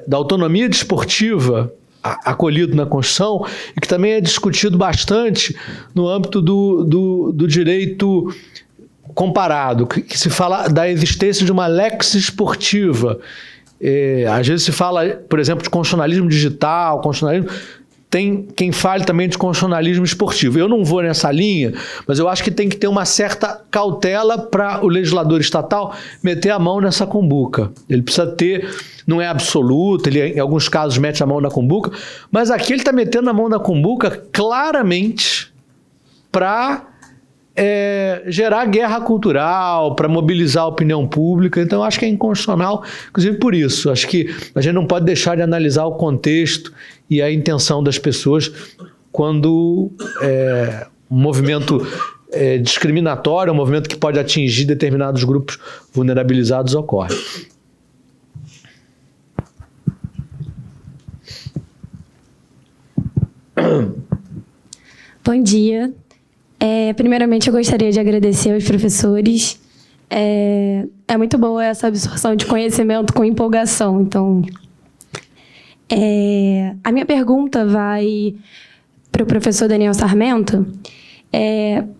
da autonomia desportiva acolhido na Constituição e que também é discutido bastante no âmbito do direito comparado, que se fala da existência de uma lex esportiva. Às vezes se fala, por exemplo, de constitucionalismo digital, constitucionalismo... Tem quem fale também de constitucionalismo esportivo. Eu não vou nessa linha, mas eu acho que tem que ter uma certa cautela para o legislador estatal meter a mão nessa cumbuca. Ele precisa ter, não é absoluto, ele em alguns casos mete a mão na cumbuca, mas aqui ele está metendo a mão na cumbuca claramente para gerar guerra cultural, para mobilizar a opinião pública. Então, eu acho que é inconstitucional, inclusive por isso. Acho que a gente não pode deixar de analisar o contexto e a intenção das pessoas quando um movimento discriminatório, um movimento que pode atingir determinados grupos vulnerabilizados ocorre. Bom dia. Primeiramente, eu gostaria de agradecer aos professores. É muito boa essa absorção de conhecimento com empolgação. Então, a minha pergunta vai para o professor Daniel Sarmento,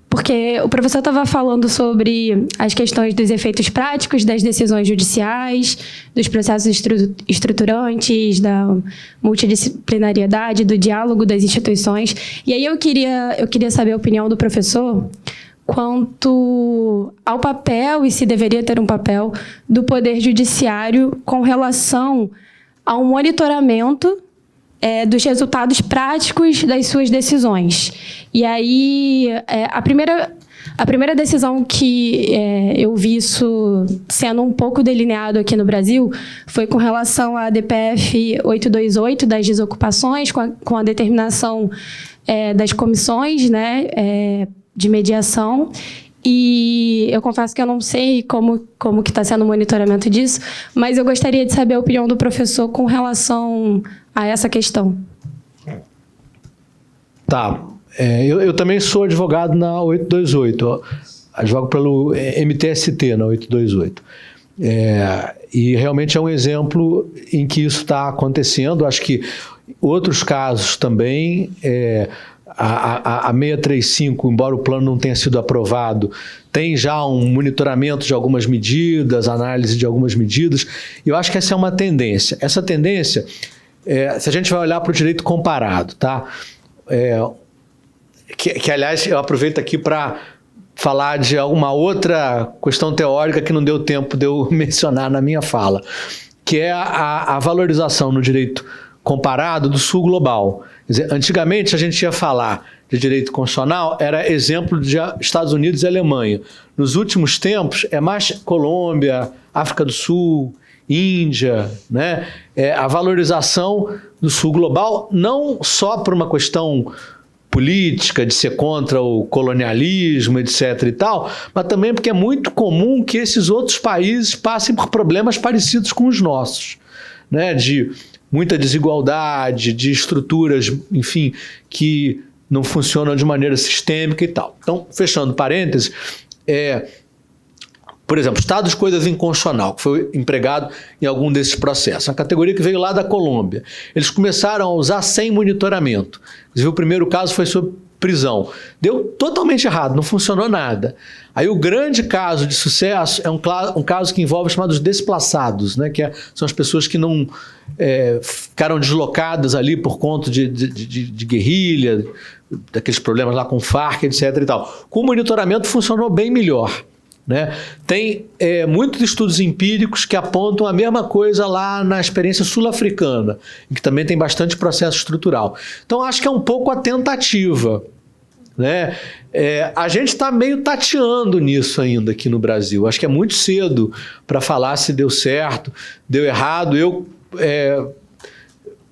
porque o professor estava falando sobre as questões dos efeitos práticos das decisões judiciais, dos processos estruturantes, da multidisciplinariedade, do diálogo das instituições. E aí eu queria saber a opinião do professor quanto ao papel, e se deveria ter um papel, do Poder Judiciário com relação ao monitoramento dos resultados práticos das suas decisões. E aí, a primeira decisão que eu vi isso sendo um pouco delineado aqui no Brasil foi com relação à DPF 828, das desocupações, com a determinação das comissões, né, de mediação. E eu confesso que eu não sei como que está sendo o monitoramento disso, mas eu gostaria de saber a opinião do professor com relação a essa questão. Tá. Eu também sou advogado na 828, advogo pelo MTST na 828. E realmente é um exemplo em que isso está acontecendo. Acho que outros casos também... A 635, embora o plano não tenha sido aprovado, tem já um monitoramento de algumas medidas, análise de algumas medidas, e eu acho que essa é uma tendência. Essa tendência, se a gente vai olhar para o direito comparado, tá? Que, aliás, eu aproveito aqui para falar de alguma outra questão teórica que não deu tempo de eu mencionar na minha fala, que é a valorização no direito comparado do sul global. Quer dizer, antigamente a gente ia falar de direito constitucional, era exemplo de Estados Unidos e Alemanha. Nos últimos tempos é mais Colômbia, África do Sul, Índia, né? A valorização do sul global, não só por uma questão política, de ser contra o colonialismo, etc. e tal, mas também porque é muito comum que esses outros países passem por problemas parecidos com os nossos, né? De muita desigualdade, de estruturas, enfim, que não funcionam de maneira sistêmica e tal. Então, fechando parênteses, por exemplo, estado de coisas inconstitucional, que foi empregado em algum desses processos, uma categoria que veio lá da Colômbia. Eles começaram a usar sem monitoramento. Inclusive, o primeiro caso foi sobre prisão. Deu totalmente errado, não funcionou nada. Aí o grande caso de sucesso é um caso que envolve os chamados desplaçados, né? São as pessoas que não ficaram deslocadas ali por conta de guerrilha, daqueles problemas lá com o Farc, etc. e tal. Com o monitoramento funcionou bem melhor. né? Tem muitos estudos empíricos que apontam a mesma coisa lá na experiência sul-africana, em que também tem bastante processo estrutural. Então, acho que é um pouco a tentativa, né? A gente está meio tateando nisso ainda aqui no Brasil. Acho que é muito cedo para falar se deu certo, deu errado.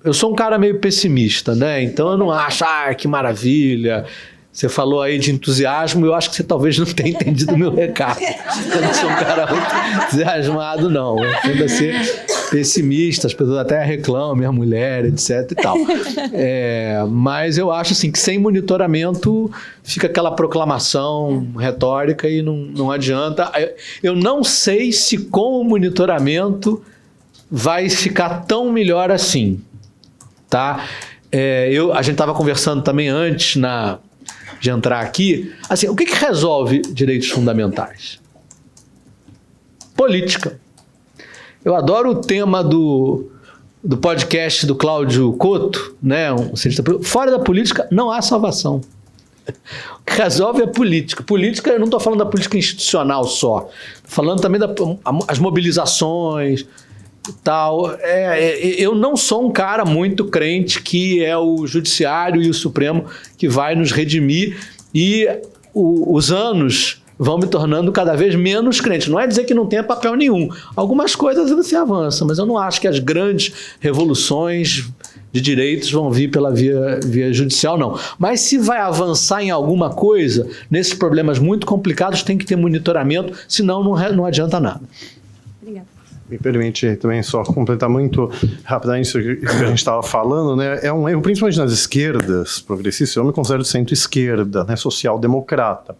Eu sou um cara meio pessimista, né? Então eu não acho, que maravilha. Você falou aí de entusiasmo, eu acho que você talvez não tenha entendido o meu recado. Eu não sou um cara muito entusiasmado, não. Eu tendo a ser pessimista, as pessoas até reclamam, minha mulher, etc e tal. Mas eu acho assim, que sem monitoramento fica aquela proclamação retórica e não adianta. Eu não sei se com o monitoramento vai ficar tão melhor assim. Tá? A gente estava conversando também antes de entrar aqui, assim, o que resolve direitos fundamentais? Política. Eu adoro o tema do podcast do Cláudio Couto, né? Fora da política não há salvação. O que resolve é política. Política, eu não estou falando da política institucional só, estou falando também das mobilizações e tal. Eu não sou um cara muito crente que é o Judiciário e o Supremo que vai nos redimir, e os anos vão me tornando cada vez menos crente. Não é dizer que não tenha papel nenhum. Algumas coisas você avança, mas eu não acho que as grandes revoluções de direitos vão vir pela via judicial, não. Mas se vai avançar em alguma coisa, nesses problemas muito complicados, tem que ter monitoramento, senão não adianta nada. Obrigada. Me permite também só completar muito rapidamente isso que a gente estava falando, né? É um erro, principalmente nas esquerdas progressistas. Eu me considero de centro-esquerda, né? Social-democrata.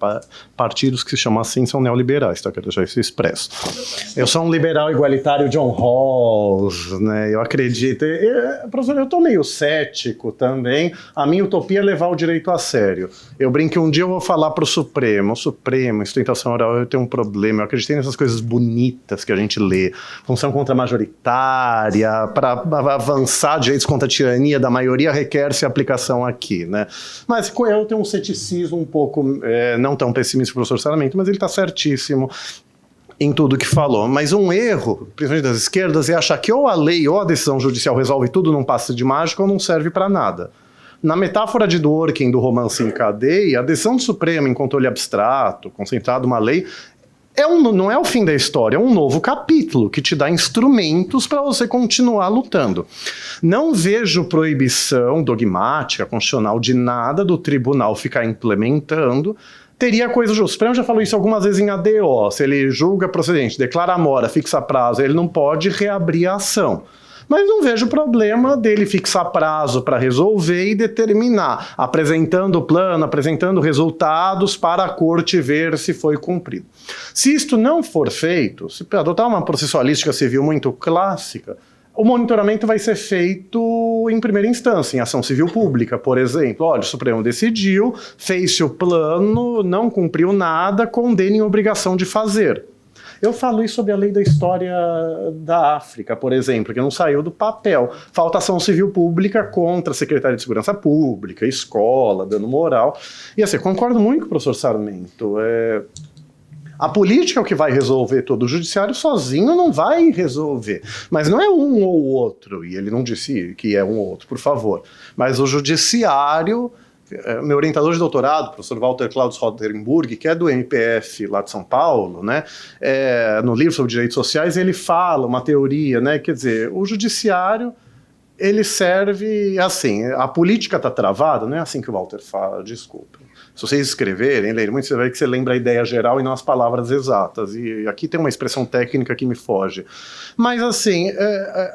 Partidos que se chamam assim são neoliberais, tá? Quero deixar isso expresso. Eu sou um liberal igualitário John Rawls, né? Eu acredito. Professor, eu estou meio cético também. A minha utopia é levar o direito a sério. Eu brinco que um dia eu vou falar para o Supremo, sustentação oral, eu tenho um problema. Eu acreditei nessas coisas bonitas que a gente lê. Função contra-majoritária, para avançar direitos contra a tirania da maioria, requer-se aplicação aqui, né? Mas eu tenho um ceticismo um pouco, não tão pessimista com o professor Sarmento, mas ele está certíssimo em tudo que falou. Mas um erro, principalmente das esquerdas, é achar que ou a lei ou a decisão judicial resolve tudo num passe de mágica ou não serve para nada. Na metáfora de Dworkin do Romance em Cadeia, a decisão do Supremo em controle abstrato, concentrado numa lei, não é o fim da história, é um novo capítulo que te dá instrumentos para você continuar lutando. Não vejo proibição dogmática, constitucional de nada do tribunal ficar implementando. Teria coisa justa. O Supremo já falou isso algumas vezes em ADO. Se ele julga procedente, declara a mora, fixa prazo, ele não pode reabrir a ação. Mas não vejo problema dele fixar prazo para resolver e determinar, apresentando o plano, apresentando resultados para a corte ver se foi cumprido. Se isto não for feito, se adotar uma processualística civil muito clássica, o monitoramento vai ser feito em primeira instância, em ação civil pública, por exemplo. Olha, o Supremo decidiu, fez-se o plano, não cumpriu nada, condena em obrigação de fazer. Eu falo isso sobre a lei da história da África, por exemplo, que não saiu do papel. Falta ação civil pública contra a Secretaria de Segurança Pública, escola, dano moral. E assim, concordo muito com o professor Sarmento. A política é o que vai resolver todo. O judiciário sozinho não vai resolver. Mas não é um ou outro, e ele não disse que é um ou outro, por favor. Mas o judiciário... Meu orientador de doutorado, o professor Walter Claudius Roterenburg, que é do MPF lá de São Paulo, né, no livro sobre direitos sociais, ele fala uma teoria, né, quer dizer, o judiciário, ele serve assim, a política está travada, não é assim que o Walter fala, desculpa. Se vocês escreverem, lerem muito, você vai ver que você lembra a ideia geral e não as palavras exatas. E aqui tem uma expressão técnica que me foge. Mas, assim,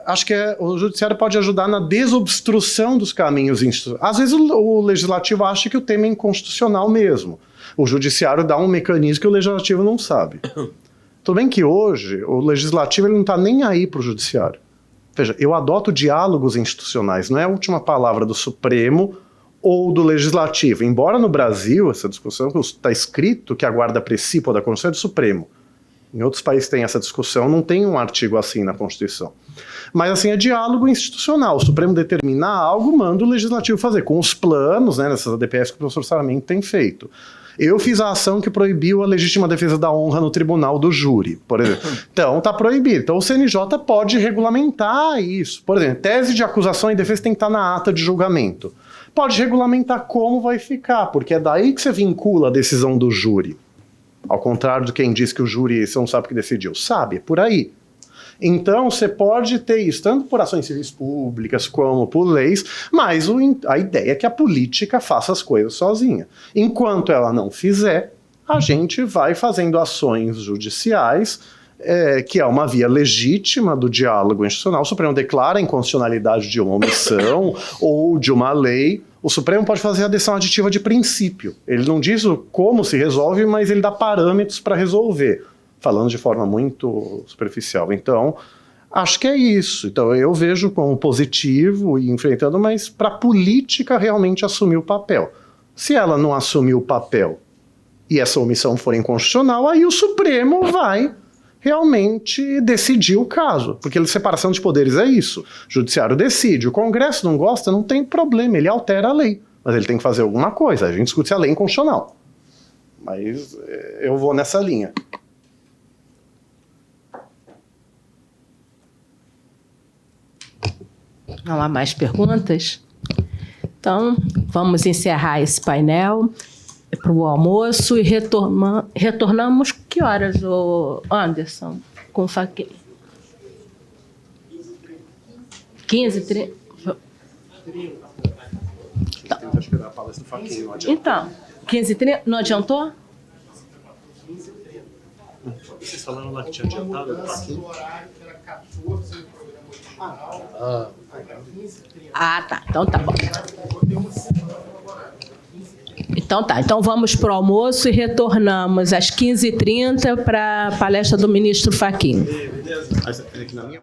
acho que o judiciário pode ajudar na desobstrução dos caminhos institucionais. Às vezes o legislativo acha que o tema é inconstitucional mesmo. O judiciário dá um mecanismo que o legislativo não sabe. Tudo bem que hoje o legislativo ele não está nem aí para o judiciário. Veja, eu adoto diálogos institucionais, não é a última palavra do Supremo ou do Legislativo. Embora no Brasil, essa discussão está escrito que a guarda principal da Constituição é do Supremo. Em outros países tem essa discussão, não tem um artigo assim na Constituição. Mas assim, é diálogo institucional. O Supremo determinar algo, manda o Legislativo fazer, com os planos, né, nessas ADPFs que o professor Sarmento tem feito. Eu fiz a ação que proibiu a legítima defesa da honra no tribunal do júri, por exemplo. Então, está proibido. Então, o CNJ pode regulamentar isso. Por exemplo, tese de acusação e defesa tem que estar na ata de julgamento. Pode regulamentar como vai ficar, porque é daí que você vincula a decisão do júri. Ao contrário de quem diz que o júri, você não sabe o que decidiu. Sabe, é por aí. Então, você pode ter isso, tanto por ações civis públicas como por leis, mas a ideia é que a política faça as coisas sozinha. Enquanto ela não fizer, a gente vai fazendo ações judiciais, que é uma via legítima do diálogo institucional. O Supremo declara a inconstitucionalidade de uma omissão ou de uma lei. O Supremo pode fazer a decisão aditiva de princípio. Ele não diz como se resolve, mas ele dá parâmetros para resolver, falando de forma muito superficial. Então, acho que é isso. Então, eu vejo como positivo e enfrentando, mas para a política realmente assumir o papel. Se ela não assumir o papel e essa omissão for inconstitucional, aí o Supremo vai realmente decidir o caso. Porque a separação de poderes é isso. O Judiciário decide. O Congresso não gosta, não tem problema, ele altera a lei. Mas ele tem que fazer alguma coisa. A gente discute se a lei é inconstitucional. Mas eu vou nessa linha. Não há mais perguntas? Então, vamos encerrar esse painel para o almoço e retornamos que horas, Anderson, com o Fachin? 15h30. Então, 15h30, não adiantou? Vocês falaram lá que tinha adiantado o Fachin? Ah, tá. Então tá bom. Então tá. Então vamos para o almoço e retornamos às 15h30 para a palestra do ministro Fachin. Beleza.